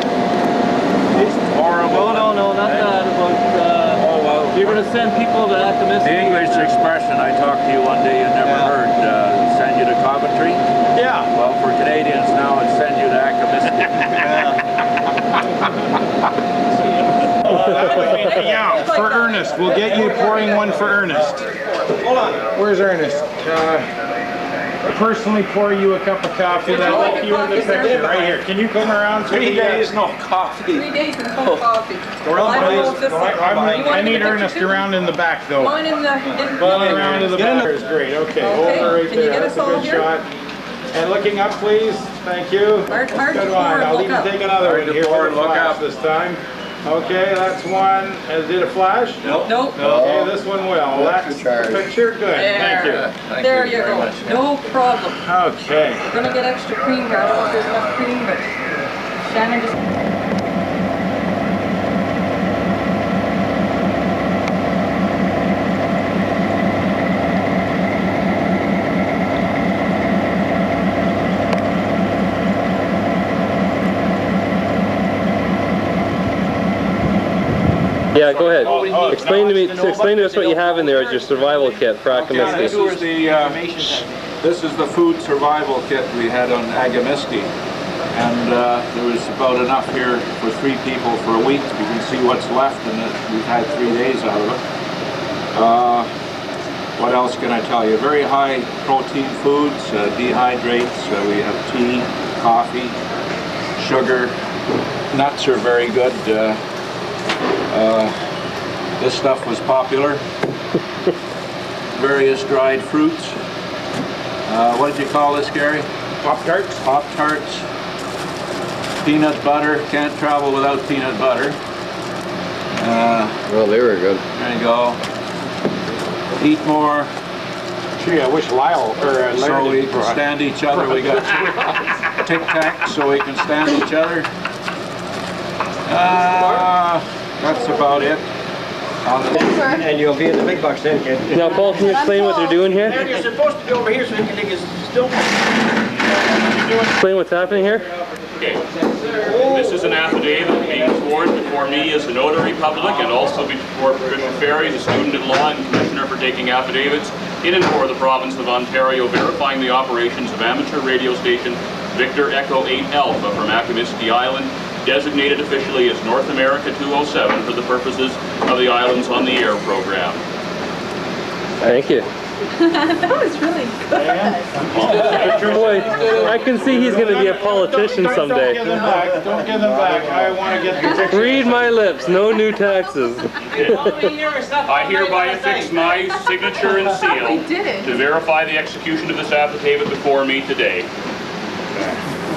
Horrible. No, not that. About, you're going to send people to Akimiski. The English expression I talked to you one day you never heard, send you to Coventry? Yeah. Well, for Canadians now, it's send you to Akimiski. Yeah, for Ernest. We'll get you pouring one for Ernest. Hold on. Where's Ernest? Personally pour you a cup of coffee. That'll make you in the picture right here. Can you come around? 3 days, no coffee. 3 days and no coffee. I need Ernest around in the back though. Mine in the... Around to the back is great. Okay, over right Can you there. get That's us a all good here? shot. And looking up, please. Thank you. Hard to Good pour one. and I'll look even up. take another Hard one to here pour for and the look flash up. this time. Okay, that's one. Did it flash? Nope. Okay, this one will. That's the picture. Good. Thank you. There you go. No problem. Okay. We're going to get extra cream here. I don't know if there's enough cream, but Shannon just... Yeah, go ahead. Explain to us what you have in there as your survival kit for Akimiski. This is the food survival kit we had on Akimiski, and there was about enough here for 3 people for a week. You can see what's left, and we've had 3 days out of it. What else can I tell you? Very high protein foods, dehydrates. We have tea, coffee, sugar. Nuts are very good. This stuff was popular. Various dried fruits. What did you call this, Gary? Pop-Tarts? Pop-Tarts. Peanut butter. Can't travel without peanut butter. Well, they were good. There you go. Eat more. Gee, I wish Lyle or So we can stand each other. We got Tic Tacs so we can stand each other. That's about it. And you'll be in the big box then, kid. Now, Paul, can you explain what they're doing here? You're supposed to be over here so you can take his still. Explain what's happening here? Okay. This is an affidavit being sworn before me as the notary public and also before Patricia Ferry, the student at law and commissioner for taking affidavits in and for the province of Ontario, verifying the operations of amateur radio station Victor Echo 8 Alpha from Akimiski Island, designated officially as North America 207 for the purposes of the Islands on the Air program. Thank you. That was really good. Boy, I can see he's going to be a politician someday. Don't give them back. Don't give them back. I want to get the picture. Read my lips. No new taxes. I hereby affix my signature and seal to verify the execution of this affidavit before me today.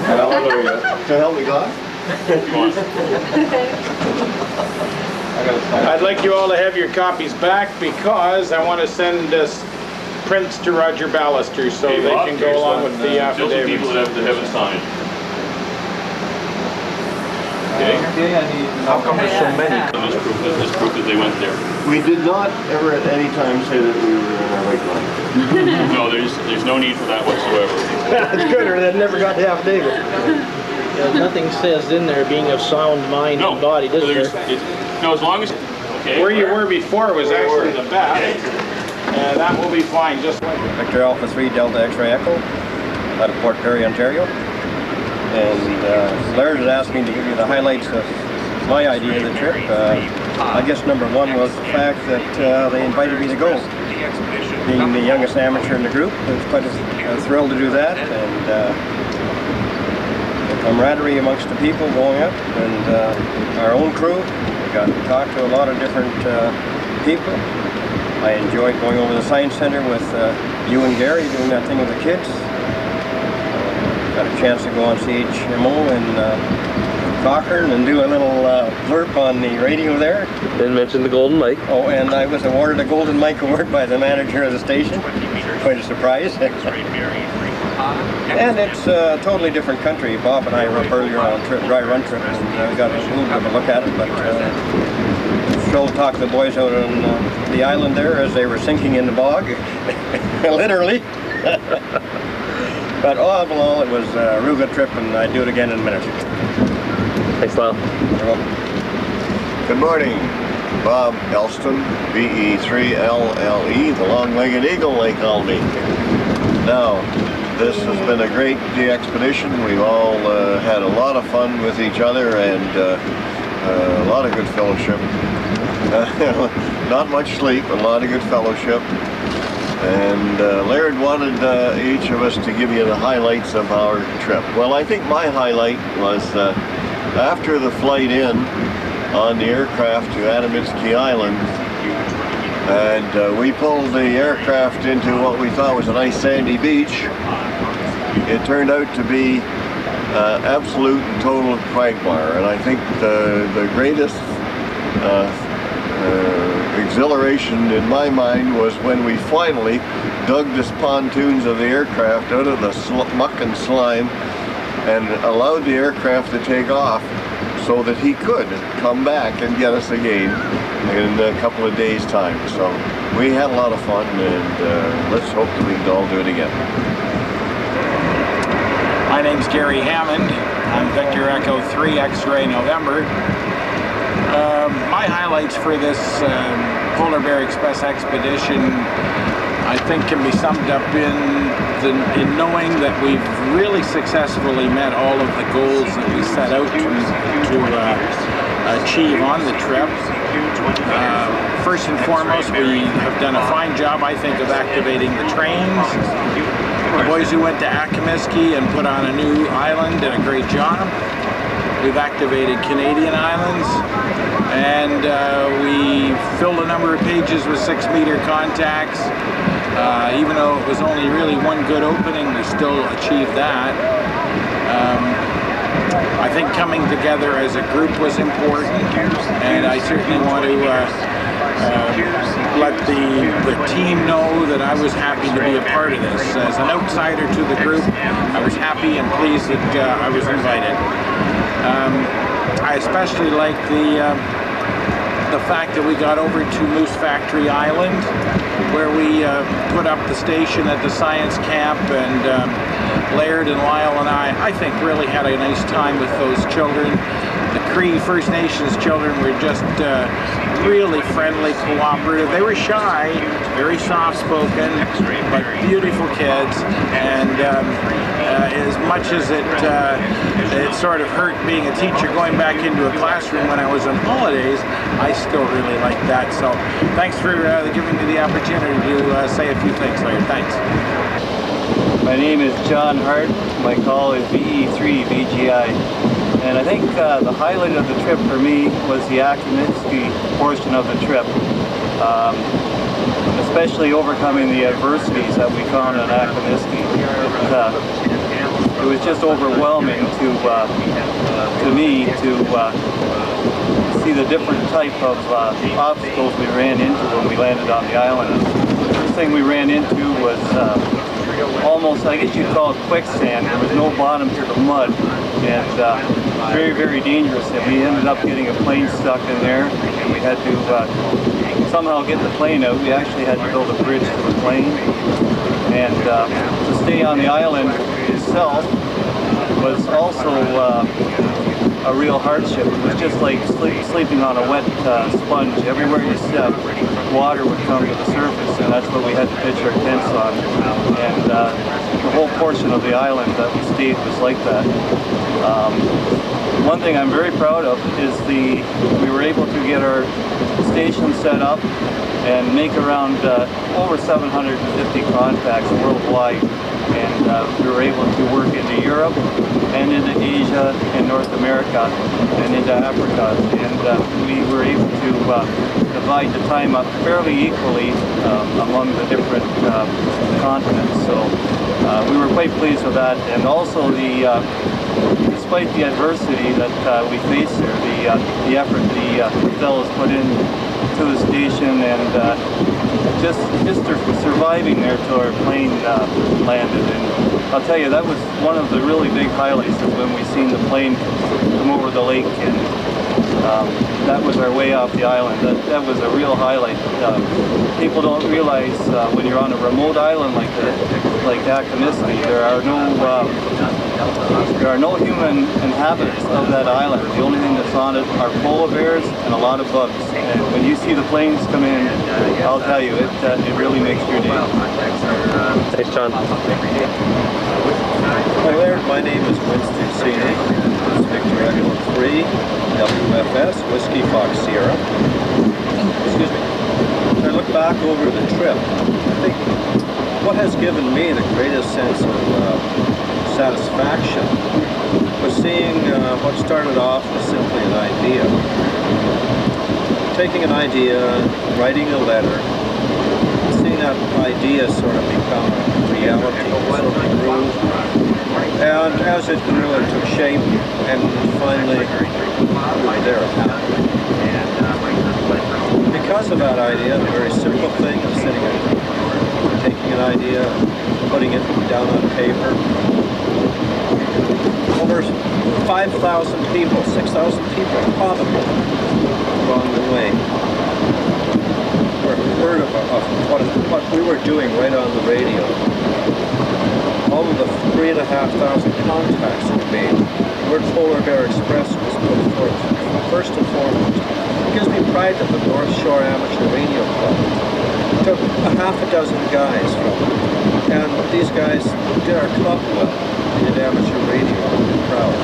Hallelujah. So help me God. I'd like you all to have your copies back because I want to send this prints to Roger Ballister so they can go along with the affidavit. People that have it signed. Okay. How come there's so many? This proof that they went there. We did not ever at any time say that we were in a No, there's no need for that whatsoever. That's good, or they never got the affidavit. Nothing says in there being of sound mind and body, does there? No, as long as... Okay. Where you were before was actually the best. That will be fine, just like... Victor Alpha 3 Delta X-Ray Echo out of Port Perry, Ontario. And Laird had asked me to give you the highlights of my idea of the trip. I guess number one was the fact that they invited me to go. Being the youngest amateur in the group, it was quite a thrill to do that. And the camaraderie amongst the people going up and our own crew. We got to talk to a lot of different people. I enjoyed going over to the Science Center with you and Gary doing that thing with the kids. Got a chance to go on CHMO in Cochrane and do a little blurb on the radio there. Didn't mention the golden mic. Oh, and I was awarded a golden mic award by the manager of the station. Quite a surprise. And it's a totally different country. Bob and I were up earlier on a dry run trip and got a little bit of a look at it, but still talk to the boys out on the island there as they were sinking in the bog, literally. But all in all, it was a real good trip, and I'd do it again in a minute. Thanks, Lyle. You're welcome. Good morning. Bob Elston, BE3LLE, the long-legged eagle they call me. Now, this has been a great expedition. We've all had a lot of fun with each other and a lot of good fellowship. Not much sleep, but a lot of good fellowship. And Laird wanted each of us to give you the highlights of our trip. Well, I think my highlight was after the flight in on the aircraft to Akimiski Island, and we pulled the aircraft into what we thought was a nice sandy beach. It turned out to be absolute and total quagmire, and I think the greatest exhilaration in my mind was when we finally dug the pontoons of the aircraft out of the muck and slime and allowed the aircraft to take off so that he could come back and get us again in a couple of days' time. So we had a lot of fun, and let's hope that we can all do it again. My name's Gary Hammond. I'm Victor Echo 3 X-Ray November. My highlights for this Polar Bear Express expedition, I think, can be summed up in knowing that we've really successfully met all of the goals that we set out to achieve on the trip. First and foremost, we have done a fine job, I think, of activating the trains. The boys who went to Akimiski and put on a new island did a great job. We've activated Canadian islands, and we filled a number of pages with 6-meter contacts. Even though it was only really one good opening, we still achieved that. I think coming together as a group was important, and I certainly want to let the team know that I was happy to be a part of this. As an outsider to the group, I was happy and pleased that I was invited. I especially like the fact that we got over to Moose Factory Island, where we put up the station at the science camp, and Laird and Lyle and I think really had a nice time with those children. The Cree First Nations children were just really friendly, cooperative. They were shy, very soft-spoken, but beautiful kids. And as much as it sort of hurt being a teacher going back into a classroom when I was on holidays, I still really like that. So thanks for giving me the opportunity to say a few things, Laird. Thanks. My name is John Hart. My call is BE3BGI. And I think the highlight of the trip for me was the Akimiski portion of the trip. Especially overcoming the adversities that we found in Akimiski. It was just overwhelming to me to see the different type of obstacles we ran into when we landed on the island. The first thing we ran into was almost, I guess you'd call it quicksand. There was no bottom to the mud, and very, very dangerous. And we ended up getting a plane stuck in there, and we had to somehow get the plane out. We actually had to build a bridge to the plane. And to stay on the island itself was also a real hardship. It was just like sleeping on a wet sponge. Everywhere you stepped, water would come to the surface, and that's what we had to pitch our tents on. And the whole portion of the island that we stayed was like that. One thing I'm very proud of is we were able to get our station set up and make around over 750 contacts worldwide. And we were able to work into Europe and into Asia and North America and into Africa. And we were able to divide the time up fairly equally among the different continents. So we were quite pleased with that. And also despite the adversity that we faced there, the effort the fellows put in to the station and just surviving there till our plane landed. And I'll tell you, that was one of the really big highlights of when we seen the plane come over the lake, and that was our way off the island. That was a real highlight. People don't realize when you're on a remote island like Akimiski, there are no human inhabitants of that island. The only thing that's on it are polar bears and a lot of bugs. And when you see the planes come in, I'll tell you, it really makes your day. Thanks, John. Hi there, my name is Winston Moosonee. It's Victor Echo 3, WFS, Whiskey Fox Sierra. Excuse me. As I look back over the trip, I think what has given me the greatest sense of satisfaction was seeing what started off as simply an idea. Taking an idea, writing a letter, seeing that idea sort of become a reality, sort of grew. And as it grew, it took shape, and finally, we were there at hand. Because of that idea, the very simple thing of taking an idea, putting it down on paper, over 5,000 people, 6,000 people probably along the way heard of what we were doing right on the radio. All of the 3,500 contacts we made, the word Polar Bear Express was put forth first and foremost. It gives me pride that the North Shore Amateur Radio Club took a half a dozen guys from it, and these guys did our club well. They did amateur radio. I'm proud.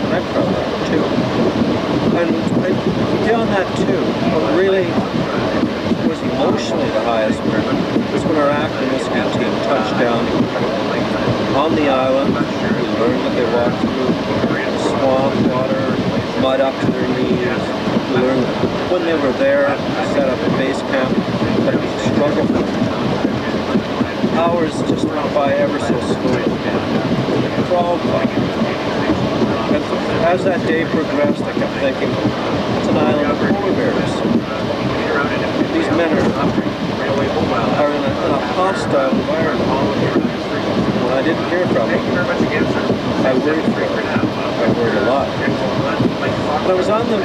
And I'm proud of that too. And beyond that too, what really was emotionally the highest was when our Akimiski team touched down on the island. We learned that they walked through swamp water, mud up to their knees. We learned that when they were there, set up a base camp, that it was a struggle for them. Hours just went by ever so slowly. Crawled by. And as that day progressed, I kept thinking, it's an island of polar bears. These men are in a hostile environment. When I didn't hear from them, I worried for them. I worried a lot. When I was on the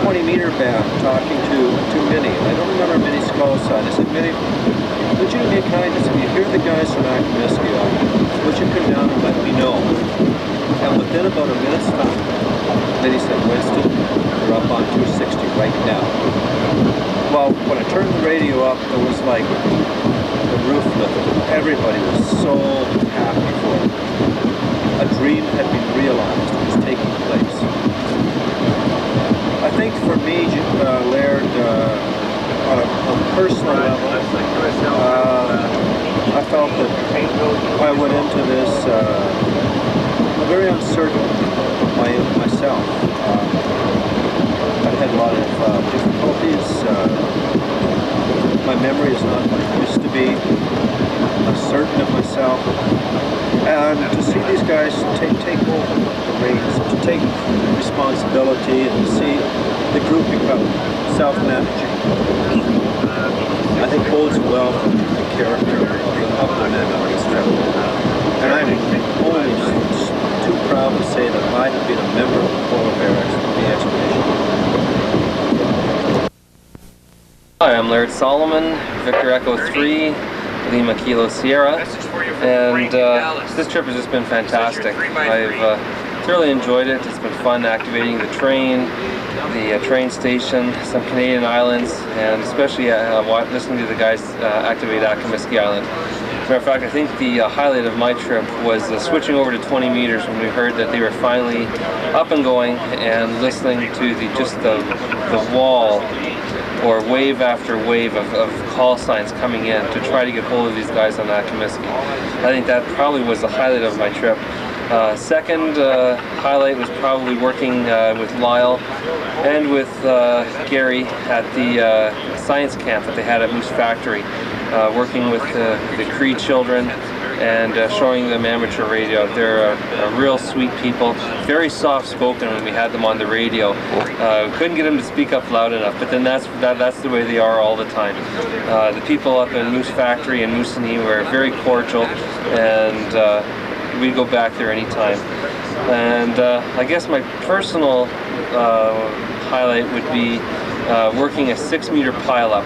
20-meter band talking to Minnie, and I don't remember Minnie's call sign, I said, Minnie, would you do me a kindness if you hear the guys from Akimiski on, would you come down and let me know? And within about a minute's time, Minnie said, Winston, you're up on 260 right now. Well, when I turned the radio up, it was like the roof lifted. Everybody was so happy for it. A dream had been realized. It was taking place. I think for me, Laird, on a personal level, I felt that I went into this very uncertain myself. I've had a lot of difficulties. My memory is not what it used to be. I'm certain of myself. And to see these guys take over the reins, to take responsibility, and to see the group become self-managing, I think bodes well for the character of the men on this trip. And I'm only too proud to say that I have been a member of the Polar Bear Expedition. Hi, I'm Laird Solomon, Victor Echo 3, Lima Kilo Sierra, and this trip has just been fantastic. I've thoroughly enjoyed it. It's been fun activating the train station, some Canadian islands, and especially listening to the guys activate Akimiski Island. As a matter of fact, I think the highlight of my trip was switching over to 20 meters when we heard that they were finally up and going, and listening to the wall or wave after wave of call signs coming in to try to get hold of these guys on Akimiski. I think that probably was the highlight of my trip. Second highlight was probably working with Lyle and with Gary at the science camp that they had at Moose Factory, working with the Cree children and showing them amateur radio. They're a real sweet people, very soft-spoken when we had them on the radio. Couldn't get them to speak up loud enough, but then that's the way they are all the time. The people up in Moose Factory and Moosonee were very cordial, and we'd go back there anytime. And I guess my personal highlight would be working a 6-meter pileup.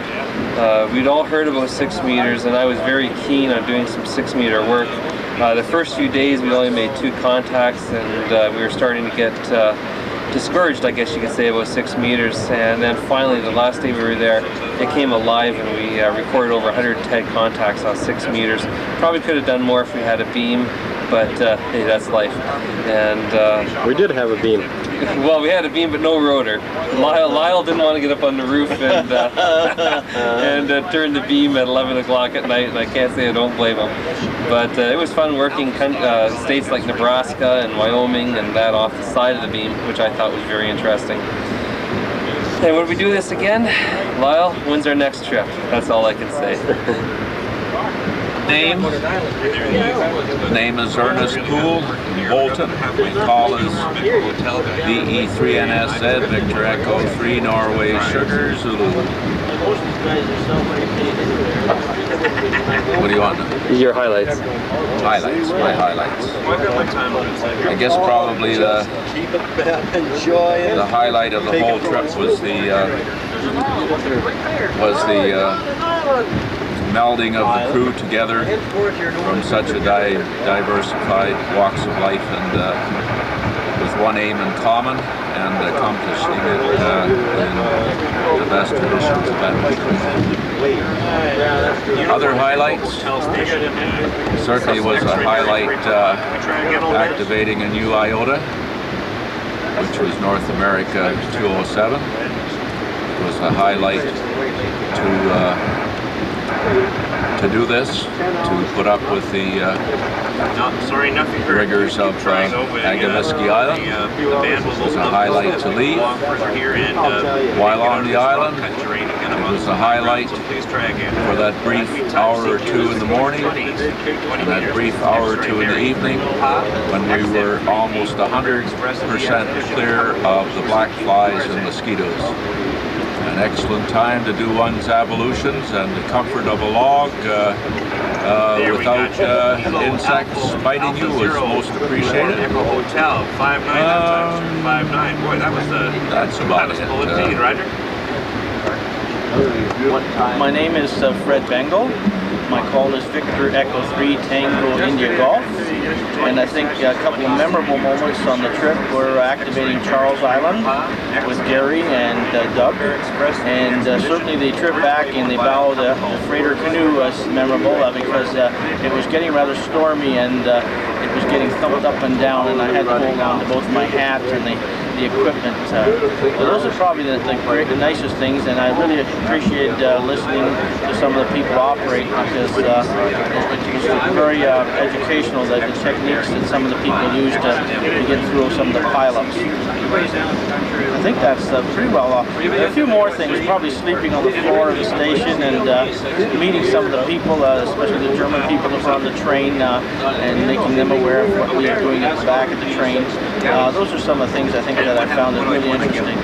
We'd all heard about 6 meters, and I was very keen on doing some 6-meter work. The first few days we only made 2 contacts, and we were starting to get discouraged, I guess you could say, about 6 meters. And then finally, the last day we were there, it came alive, and we recorded over 110 contacts on 6 meters. Probably could have done more if we had a beam, but hey, that's life. And we did have a beam. Well, we had a beam, but no rotor. Lyle didn't want to get up on the roof and turn the beam at 11 o'clock at night, and I can't say I don't blame him. But it was fun working states like Nebraska and Wyoming and that off the side of the beam, which I thought was very interesting. And would we do this again? Lyle, when's our next trip? That's all I can say. Name is Ernest Poole, Bolton. We call us VE3NSZ, Victor Echo 3, Norway Sugar, Zulu. What do you want? Your highlights. Highlights, my highlights. I guess probably the highlight of the whole trip was the melding of the crew together from such a diversified walks of life, and with one aim in common, and accomplishing it in the best conditions of Other highlights, certainly was a highlight activating a new IOTA, which was North America 207. It was a highlight to do this, to put up with the rigors of Akimiski Island. It was a highlight to leave. While on the island, it was a highlight for that brief hour or 2 in the morning, and that brief hour or 2 in the evening, when we were almost 100% clear of the black flies and mosquitoes. An excellent time to do one's ablutions, and the comfort of a log without insects biting you was most appreciated. Hotel 59. Boy, that's about it. Roger. My name is Fred Bengal. My call is Victor Echo 3 Tango India Golf. And I think a couple of memorable moments on the trip were activating Charles Island with Gary and Doug. And certainly the trip back in the bow of the freighter canoe was memorable because it was getting rather stormy, and it was getting thumped up and down, and I had to hold on to both my hat and the equipment. Those are probably the nicest things, and I really appreciate listening to some of the people operate, because it was very educational, the techniques that some of the people use to get through some of the pileups. I think that's pretty well off. There are a few more things, probably sleeping on the floor of the station and meeting some of the people, especially the German people that were on the train, and making them aware of what we are doing at the back of the train. Those are some of the things I think that I found really interesting.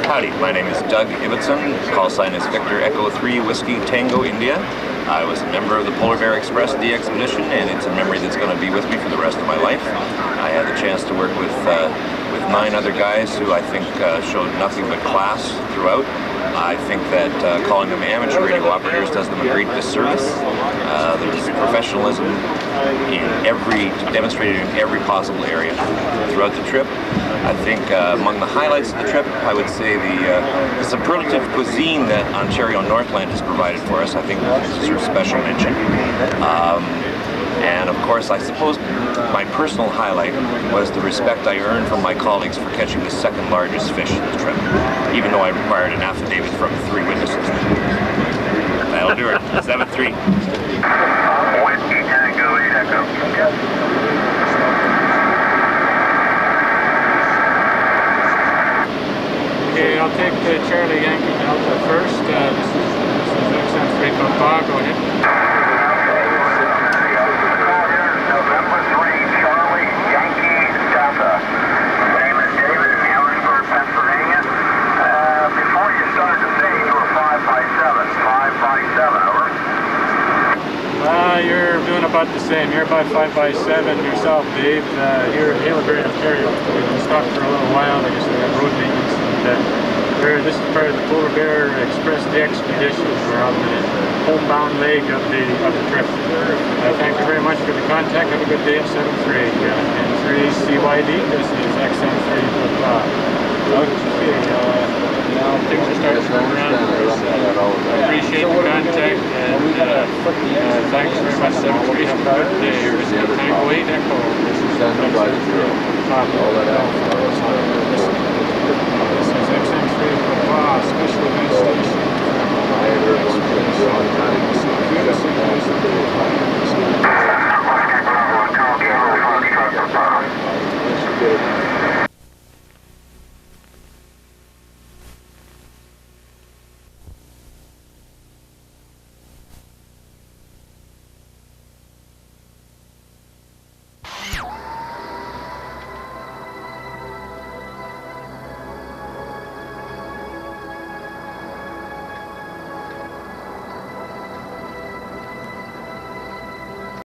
Howdy, my name is Doug Ibbotson. Call sign is Victor Echo 3 Whiskey Tango India. I was a member of the Polar Bear Express DXpedition, and it's a memory that's going to be with me for the rest of my life. I had the chance to work with 9 other guys who I think showed nothing but class throughout. I think that calling them amateur radio operators does them a great disservice. There's professionalism demonstrated in every possible area throughout the trip. I think among the highlights of the trip, I would say the superlative cuisine that Ontario Northland has provided for us, I think deserves special mention. And of course, I suppose my personal highlight was the respect I earned from my colleagues for catching the second largest fish in the trip, even though I required an affidavit from 3 witnesses. That'll do it. 7-3. Whiskey Tango 8 Echo. Okay, I'll take Charlie Yankee Delta first. This is XM 3 Papa. Go ahead. November 3, Charlie Yankee Delta. Name is David in Harrisburg, Pennsylvania. Before you started the thing, you were 5 by 7. 5 by 7, over. You're doing about the same. You're about 5 by 7 yourself, Dave. Here in Halebury, Ontario. We've been stopped for a little while. I guess we have road maintenance. And, this is part of the Polar Bear Express Expedition. We're on the homebound leg of the trip. Thank you very much for the contact. Have a good day at 7-3. And 3 CYD. This is XM3 Papa. Okay, now things are starting to move around. I appreciate the contact, and thanks very much, 7-3. Have a good day. Whiskey Tango 8 Echo. This is XM3 Papa, special event station.